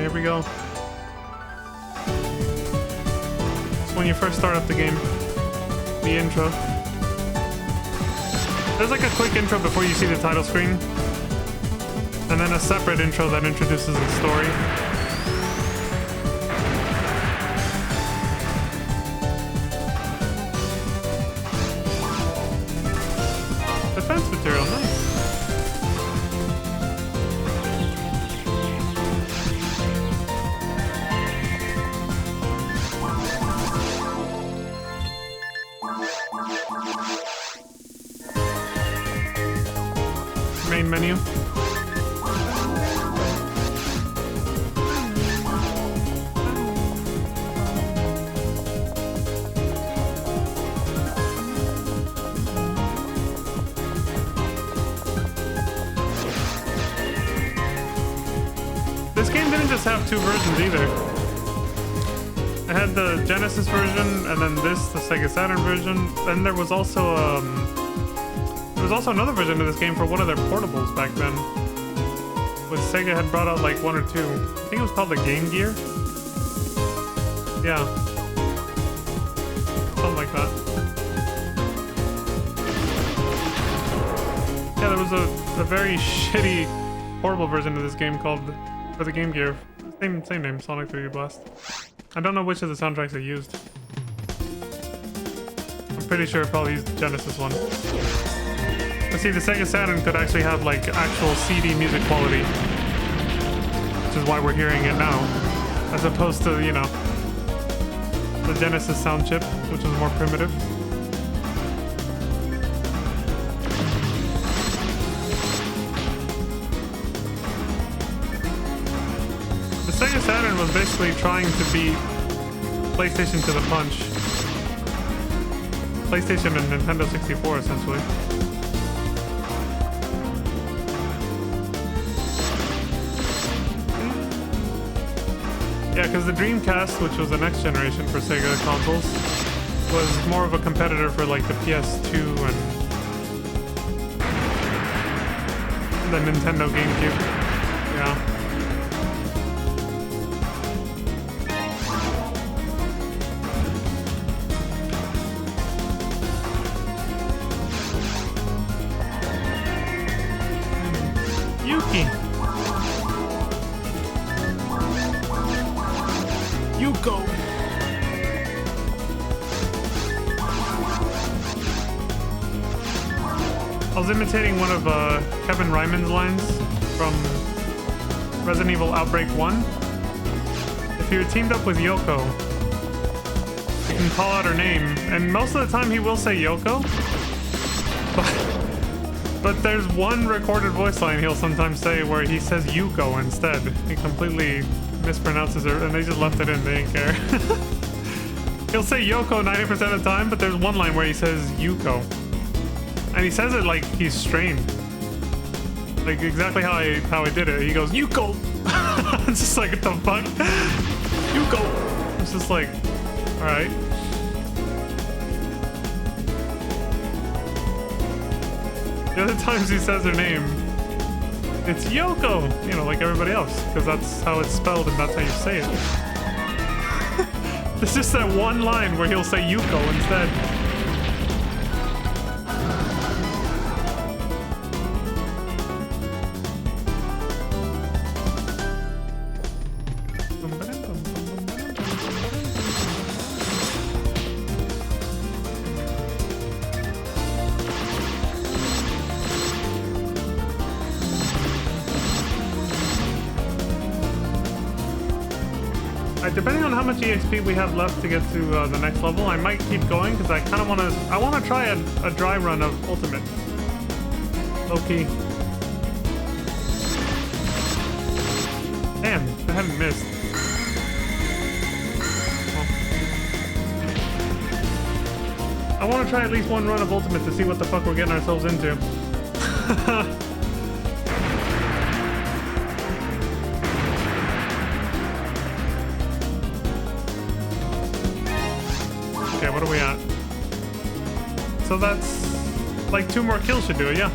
here we go. It's when you first start up the game. The intro. There's like a quick intro before you see the title screen. And then a separate intro that introduces the story. Defense material, nice. Main menu. This game didn't just have two versions either. It had the Genesis version and then this, the Sega Saturn version. Then there was also another version of this game for one of their portables back then. Which Sega had brought out like one or two. I think it was called the Game Gear. Yeah. Something like that. Yeah, there was a very shitty portable version of this game called for the Game Gear. Same name, Sonic 3D Blast. I don't know which of the soundtracks they used. I'm pretty sure it probably used the Genesis one. But see, the Sega Saturn could actually have like actual CD music quality, which is why we're hearing it now, as opposed to, you know, the Genesis sound chip, which was more primitive. The Sega Saturn was basically trying to beat PlayStation to the punch. PlayStation and Nintendo 64, essentially. Yeah, because the Dreamcast, which was the next generation for Sega consoles, was more of a competitor for like the PS2 and the Nintendo GameCube. Yeah. Yuki! You go! I was imitating one of Kevin Ryman's lines from Resident Evil Outbreak 1. If you're teamed up with Yoko, you can call out her name, and most of the time he will say Yoko, but there's one recorded voice line he'll sometimes say where he says Yuko instead. He completely mispronounces her, and they just left it in, they didn't care. He'll say Yoko 90% of the time, but there's one line where he says Yuko. And he says it like he's strained. Like exactly how I did it. He goes, Yuko! It's just like, what the fuck? Yuko! It's just like, alright. The other times he says her name, it's Yoko! You know, like everybody else. Because that's how it's spelled and that's how you say it. There's just that one line where he'll say Yuko instead. Depending on how much EXP we have left to get to the next level, I might keep going because I kind of want to try a dry run of Ultimate. Low-key. Damn, I haven't missed. Well, I want to try at least one run of Ultimate to see what the fuck we're getting ourselves into. What are we at? So that's like 2 more kills should do it, yeah.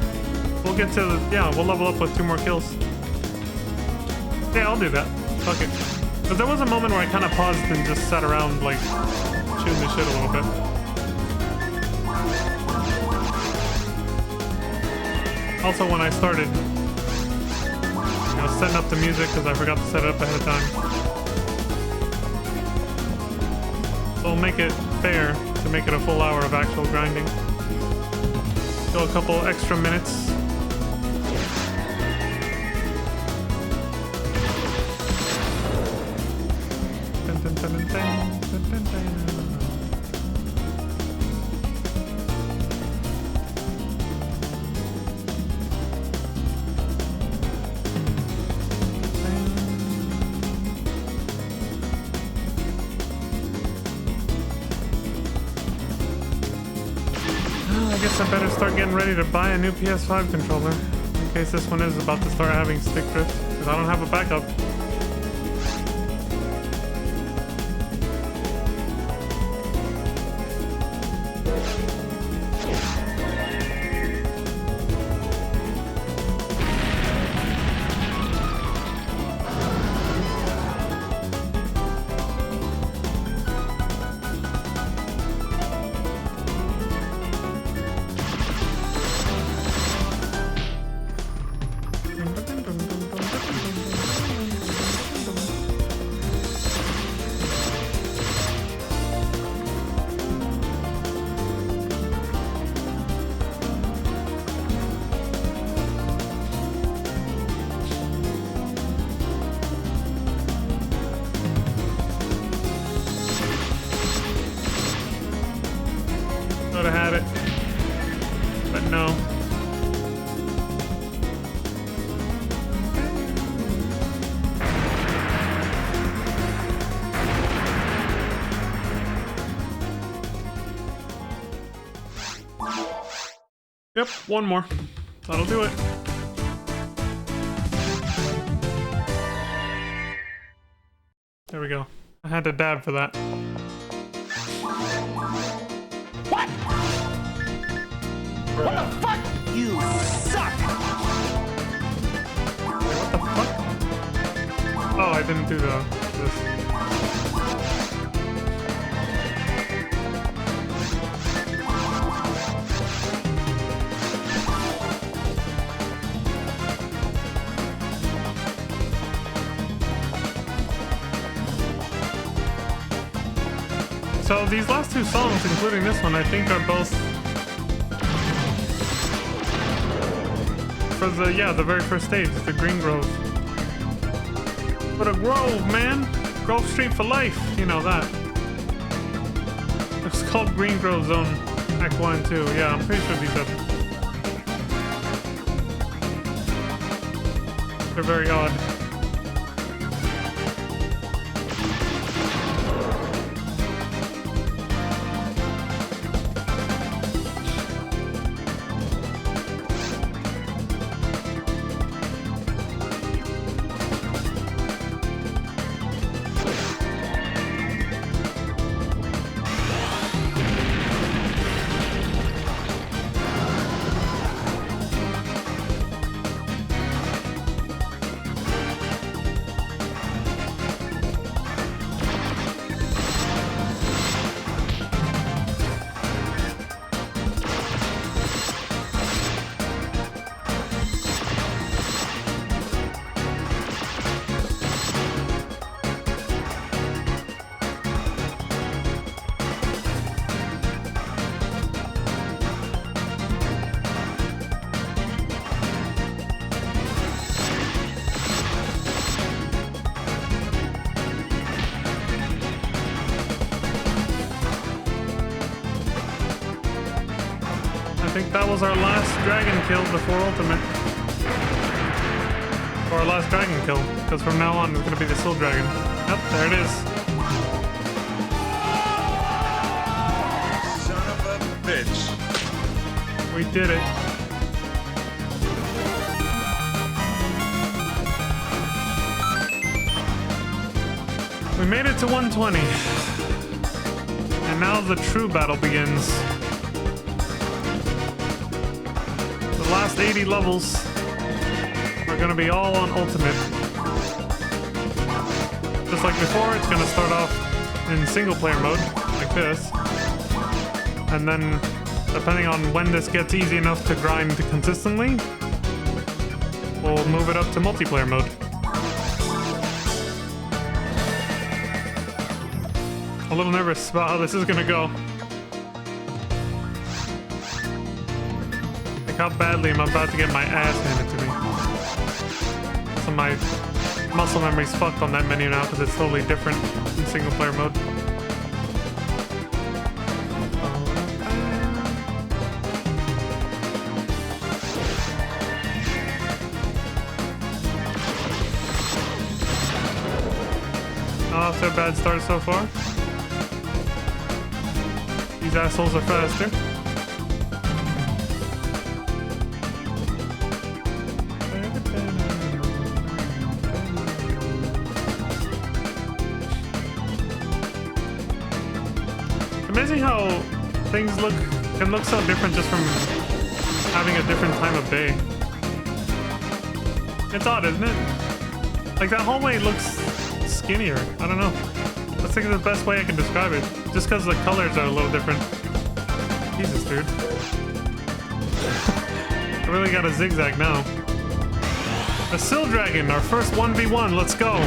We'll get to, yeah, we'll level up with 2 more kills. Yeah, I'll do that. Fuck it. But there was a moment where I kind of paused and just sat around, like, shooting the shit a little bit. Also, when I started, you know, setting up the music, because I forgot to set it up ahead of time. So we'll make it fair to make it a full hour of actual grinding. Go a couple extra minutes. I guess I better start getting ready to buy a new PS5 controller in case this one is about to start having stick drift, because I don't have a backup. Could have had it, but no. Yep, one more. That'll do it. There we go. I had to dab for that. What? What the fuck? You suck! What the fuck? Oh, I didn't do this. So these last two songs, including this one, I think are both for the very first stage, the Green Grove. What a grove, man! Grove Street for life, you know that. It's called Green Grove Zone Act 1 and 2. Yeah, I'm pretty sure these are. They're very odd. I think that was our last dragon kill before Ultimate. Or our last dragon kill, because from now on it's going to be the Soul Dragon. Yep, there it is. Son of a bitch. We did it. We made it to 120. And now the true battle begins. The last 80 levels are gonna be all on Ultimate. just like before, it's gonna start off in single player mode, like this. And then, depending on when this gets easy enough to grind consistently, we'll move it up to multiplayer mode. A little nervous about how this is gonna go. Like how badly I'm about to get my ass handed to me. So my muscle memory's fucked on that menu now because it's totally different in single player mode. Not off to a bad start so far. These assholes are faster. Amazing how things can look so different just from having a different time of day. It's odd, isn't it? Like that hallway looks skinnier. I don't know. That's like the best way I can describe it. Just because the colors are a little different. Jesus, dude. I really got a zigzag now. A Sill Dragon, our first 1v1. Let's go.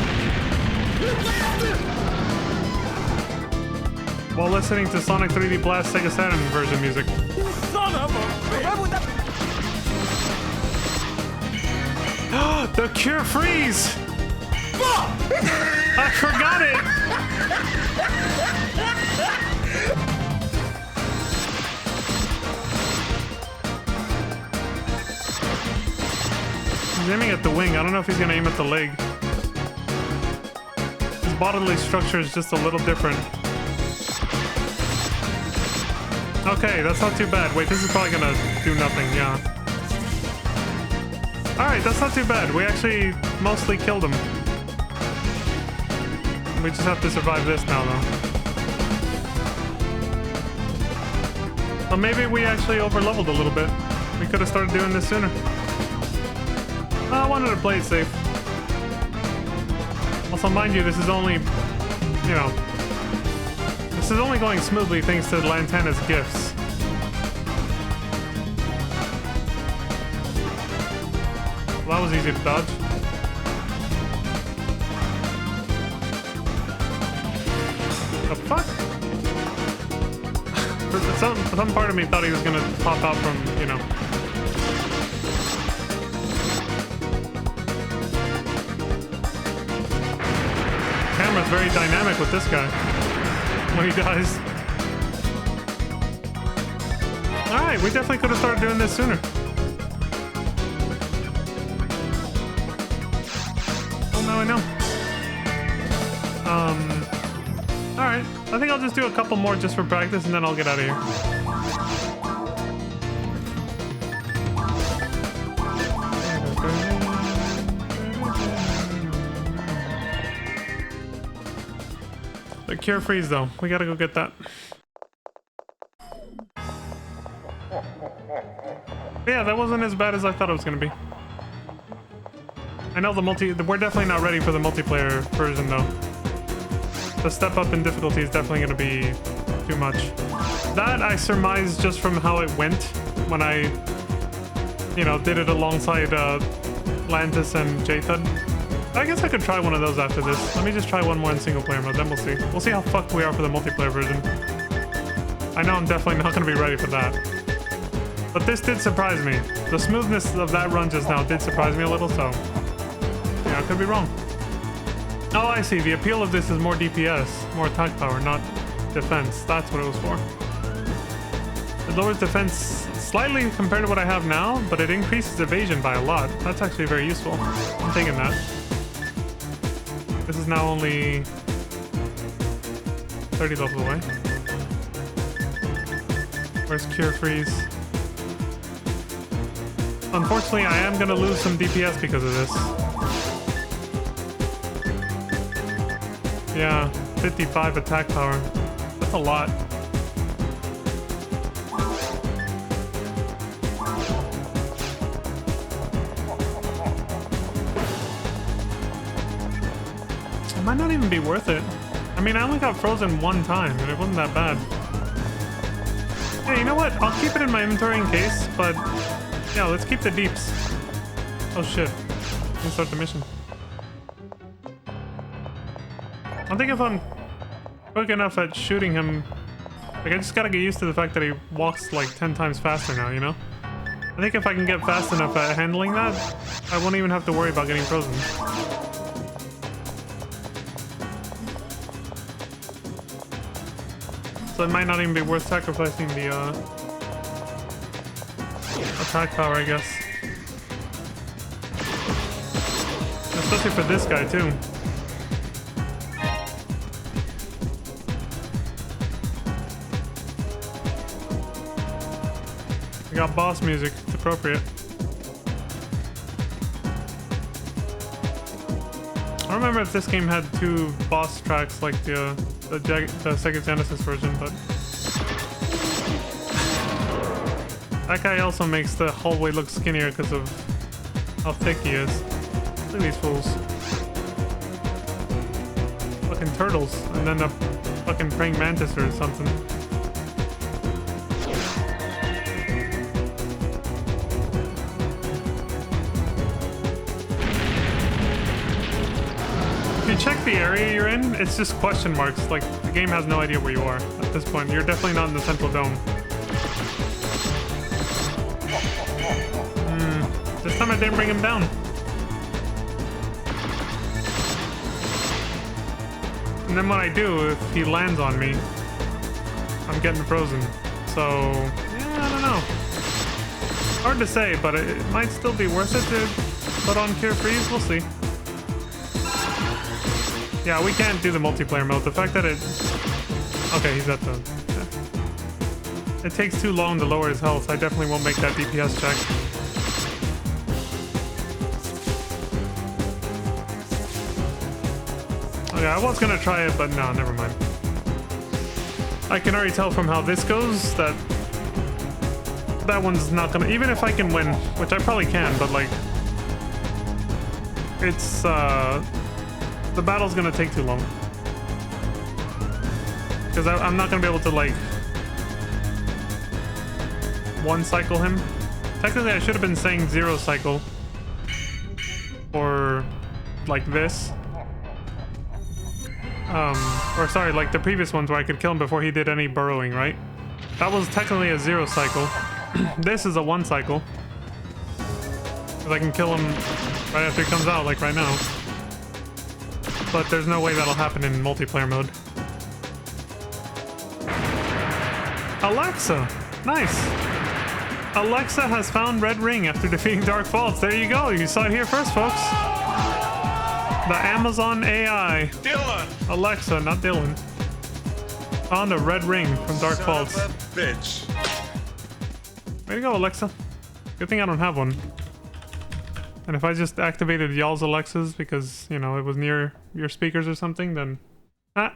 While listening to Sonic 3D Blast Sega Saturn version music. Son of a bitch! The Cure Freeze! I forgot it! He's aiming at the wing. I don't know if he's gonna aim at the leg. His bodily structure is just a little different. Okay, that's not too bad. Wait, this is probably gonna do nothing, yeah. Alright, that's not too bad. We actually mostly killed him. We just have to survive this now, though. Well, maybe we actually overleveled a little bit. We could have started doing this sooner. I wanted to play it safe. Also, mind you, this is only, you know, this is only going smoothly thanks to Lantana's gifts. Well, that was easy to dodge. The fuck? some part of me thought he was gonna pop out from, you know. Camera's very dynamic with this guy when he dies. Alright, we definitely could have started doing this sooner. Well, now I know. Alright, I think I'll just do a couple more just for practice and then I'll get out of here. The Cure Freeze though, we gotta go get that. Yeah, that wasn't as bad as I thought it was gonna be. I know we're definitely not ready for the multiplayer version though. The step up in difficulty is definitely gonna be too much. That I surmised just from how it went when I, you know, did it alongside Lantis and Jthud. I guess I could try one of those after this. Let me just try one more in single player mode, then we'll see. We'll see how fucked we are for the multiplayer version. I know I'm definitely not gonna be ready for that. But this did surprise me. The smoothness of that run just now did surprise me a little, so... yeah, I could be wrong. Oh, I see. The appeal of this is more DPS, more attack power, not defense. That's what it was for. It lowers defense slightly compared to what I have now, but it increases evasion by a lot. That's actually very useful. I'm taking that. This is now only 30 levels away. Where's Cure Freeze? Unfortunately, I am gonna lose some DPS because of this. Yeah, 55 attack power. That's a lot. It might not even be worth it. I mean, I only got frozen one time, and it wasn't that bad. Yeah, you know what? I'll keep it in my inventory in case, but... yeah, let's keep the deeps. Oh shit. Let's start the mission. I think if I'm quick enough at shooting him... like, I just gotta get used to the fact that he walks like 10 times faster now, you know? I think if I can get fast enough at handling that, I won't even have to worry about getting frozen. So it might not even be worth sacrificing the attack power, I guess. Especially for this guy, too. We got boss music. It's appropriate. I don't remember if this game had 2 boss tracks like the Sega Genesis version, but... that guy also makes the hallway look skinnier because of how thick he is. Look at these fools. Fucking turtles, and then a fucking praying mantis or something. If you check the area you're in, it's just question marks. Like, the game has no idea where you are at this point. You're definitely not in the central dome. This time I didn't bring him down. And then what I do, if he lands on me, I'm getting frozen. So, yeah, I don't know. Hard to say, but it might still be worth it to put on Cure Freeze. We'll see. Yeah, we can't do the multiplayer mode. The fact that it... okay, he's at the... yeah. It takes too long to lower his health. I definitely won't make that DPS check. Okay, I was gonna try it, but no, never mind. I can already tell from how this goes that... that one's not gonna... even if I can win, which I probably can, but like... it's, the battle's gonna take too long. Because I'm not gonna be able to, like... one cycle him. Technically, I should have been saying 0 cycle. Or... like this. Or sorry, like the previous ones where I could kill him before he did any burrowing, right? That was technically a 0 cycle. This is a 1 cycle. Because I can kill him right after he comes out, like right now. But there's no way that'll happen in multiplayer mode. Alexa! Nice! Alexa has found Red Ring after defeating Dark Faults. There you go. You saw it here first, folks. The Amazon AI. Dylan! Alexa, not Dylan. Found a red ring from Dark Faults. Son of a bitch. Way to go, Alexa. Good thing I don't have one. And if I just activated y'all's Alexas because, you know, it was near your speakers or something, then... ah.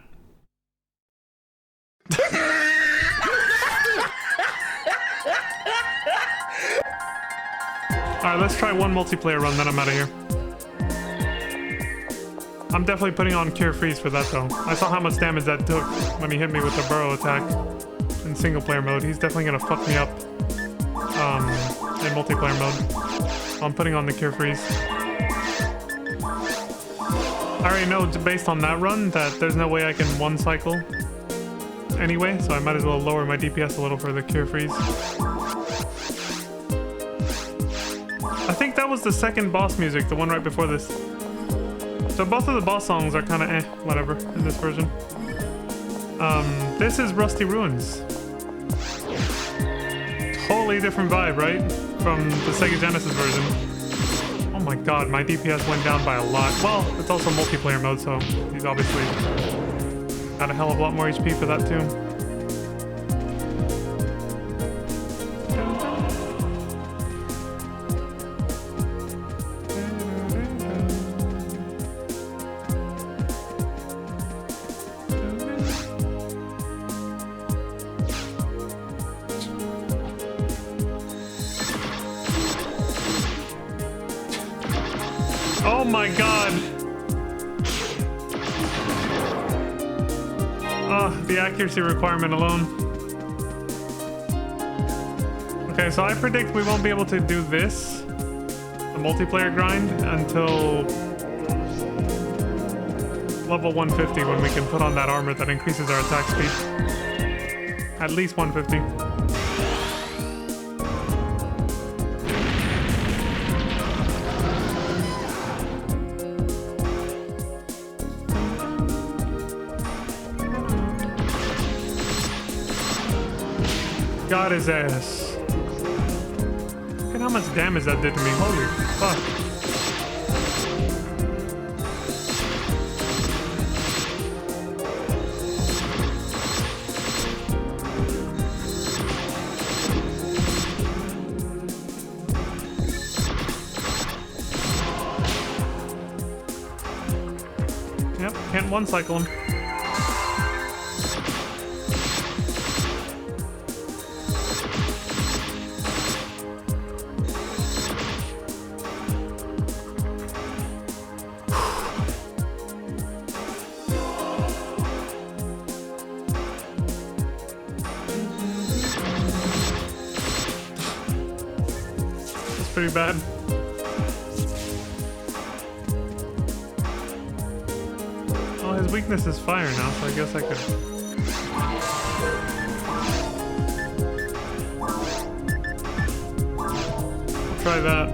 Alright, let's try one multiplayer run, then I'm out of here. I'm definitely putting on Cure Freeze for that, though. I saw how much damage that took when he hit me with the burrow attack in single-player mode. He's definitely gonna fuck me up in multiplayer mode. So I'm putting on the Cure Freeze. I already know, based on that run, that there's no way I can one cycle anyway, so I might as well lower my DPS a little for the Cure Freeze. I think that was the second boss music, the one right before this. So both of the boss songs are kind of whatever, in this version. This is Rusty Ruins. Totally different vibe, right? From the Sega Genesis version. Oh my god, my DPS went down by a lot. Well, it's also multiplayer mode, so he's obviously got a hell of a lot more HP for that too. Oh my god! Oh, the accuracy requirement alone. Okay, so I predict we won't be able to do this, the multiplayer grind, until level 150 when we can put on that armor that increases our attack speed. At least 150. Got his ass. Look at how much damage that did to me. Holy fuck. Yep, can't one cycle him. Pretty bad. Oh, his weakness is fire now, so I guess I could... try that.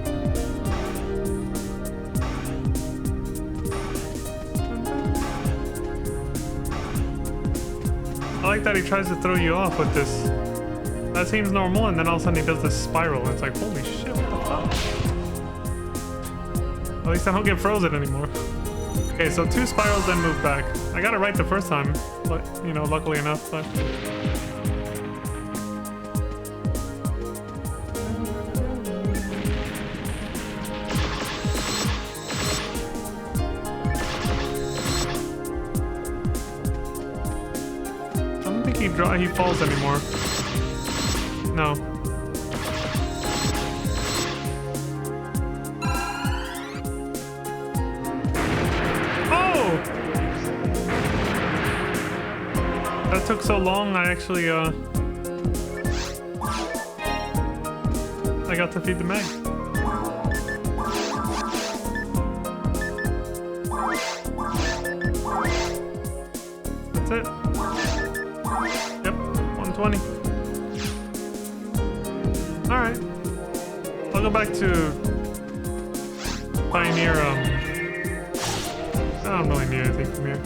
I like that he tries to throw you off with this. That seems normal, and then all of a sudden he does this spiral, and it's like, holy shit, what the fuck? At least I don't get frozen anymore. Okay, so 2 spirals, then move back. I got it right the first time, but, you know, luckily enough, but... I don't think he falls anymore. No. Oh! That took so long, I actually, I got to feed the Meg. That's it. Yep, 120. Alright. I'll go back to Pioneer, I don't really need anything from here.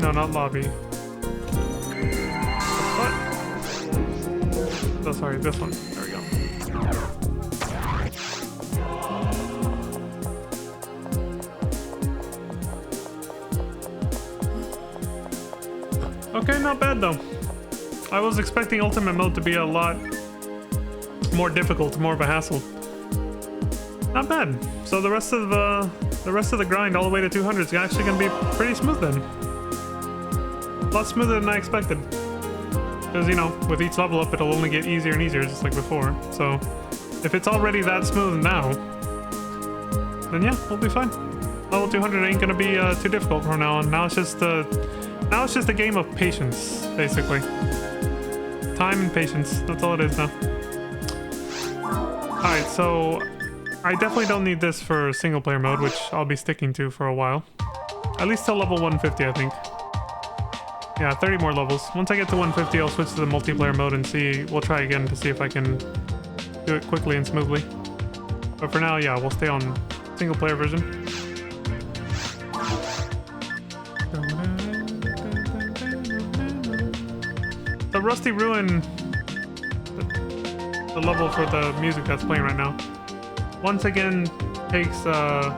No, not lobby. What? Oh, sorry, this one. There we go. Okay, not bad though. I was expecting ultimate mode to be a lot more difficult, more of a hassle. Not bad. So the rest of the grind all the way to 200 is actually going to be pretty smooth then. A lot smoother than I expected. Because, you know, with each level up, it'll only get easier and easier, just like before. So if it's already that smooth now, then yeah, we'll be fine. Level 200 ain't going to be too difficult from now on. Now it's just a game of patience, basically. Time and patience. That's all it is now. Alright, so I definitely don't need this for single player mode, which I'll be sticking to for a while. At least till level 150, I think. Yeah, 30 more levels. Once I get to 150, I'll switch to the multiplayer mode and see. We'll try again to see if I can do it quickly and smoothly. But for now, yeah, we'll stay on single player version. The Rusty Ruin, the level for the music that's playing right now, once again takes a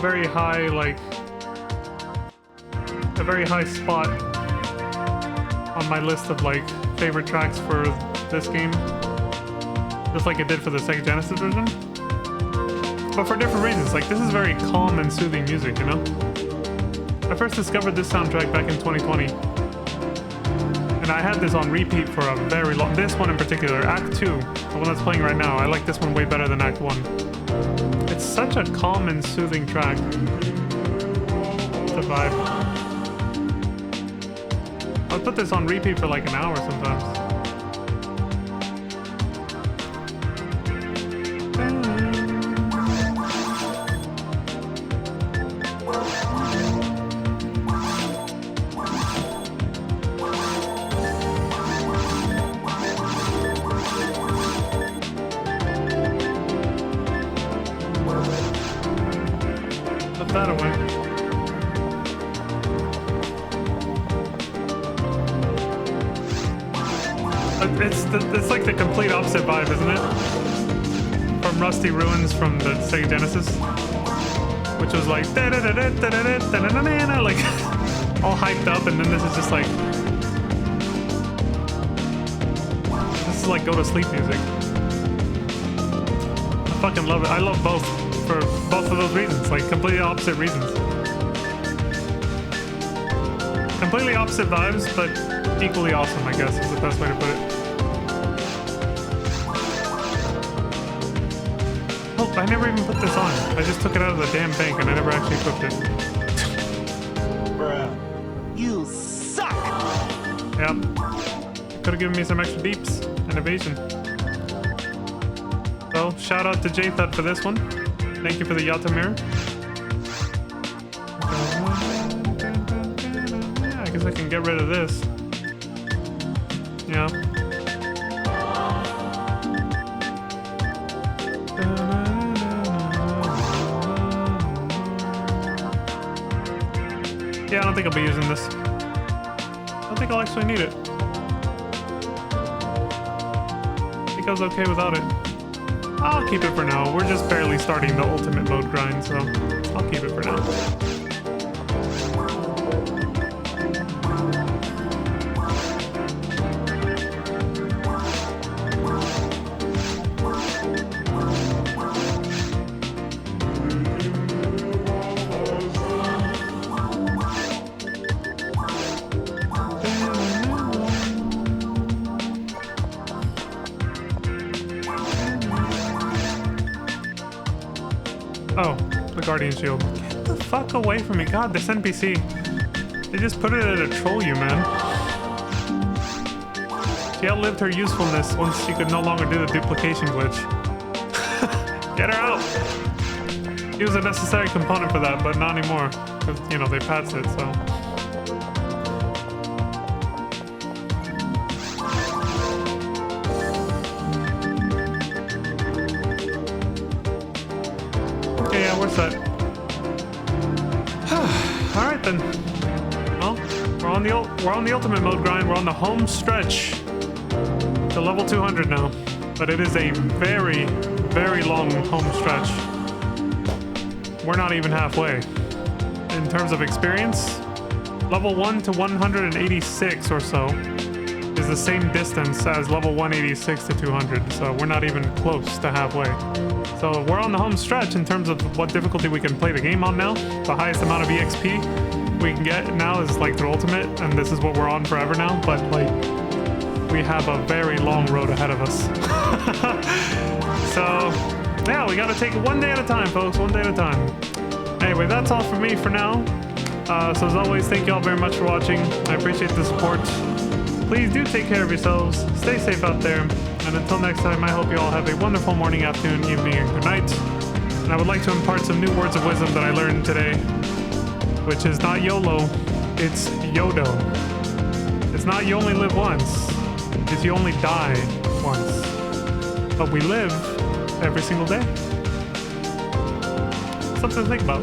very high, like, a very high spot on my list of, like, favorite tracks for this game, just like it did for the Sega Genesis version. But for different reasons. Like, this is very calm and soothing music, you know? I first discovered this soundtrack back in 2020. And I had this on repeat for a very long... This one in particular, Act 2, the one that's playing right now. I like this one way better than Act 1. It's such a calm and soothing track. opposite vibe. I'll put this on repeat for like an hour sometimes. Put that away. It's like the complete opposite vibe, isn't it? From Rusty Ruins from the Sega Genesis, which was like like all hyped up, and then this is just like go to sleep music. I fucking love it. I love both for both of those reasons, like completely opposite reasons. Completely opposite vibes, but equally awesome, I guess, is the best way to put it. Oh, I never even put this on. I just took it out of the damn bank and I never actually cooked it. Bruh. You suck! Yep. Could have given me some extra deeps and evasion. So, shout out to JThud for this one. Thank you for the Yatamir. Yeah, I guess I can get rid of this. Yeah. Yeah, I don't think I'll be using this. I don't think I'll actually need it. I think I was okay without it. I'll keep it for now. We're just barely starting the ultimate mode grind, so I'll keep it for now. Oh, the Guardian Shield. Get the fuck away from me. God, this NPC. They just put it there to troll you, man. She outlived her usefulness once she could no longer do the duplication glitch. Get her out! She was a necessary component for that, but not anymore. Because, you know, they patched it, so... Okay, yeah, we're set. Alright then. Well, we're on the ultimate mode grind. We're on the home stretch. To level 200 now. But it is a very, very long home stretch. We're not even halfway. In terms of experience, level 1 to 186 or so is the same distance as level 186 to 200, so we're not even close to halfway. So we're on the home stretch in terms of what difficulty we can play the game on now. The highest amount of EXP we can get now is like through ultimate, and this is what we're on forever now, but like we have a very long road ahead of us. So yeah, we gotta take it one day at a time, folks, one day at a time. Anyway, that's all for me for now. So as always, thank you all very much for watching. I appreciate the support. Please do take care of yourselves. Stay safe out there. And until next time, I hope you all have a wonderful morning, afternoon, evening, and good night. And I would like to impart some new words of wisdom that I learned today, which is not YOLO, it's YODO. It's not you only live once, it's you only die once. But we live every single day. Something to think about.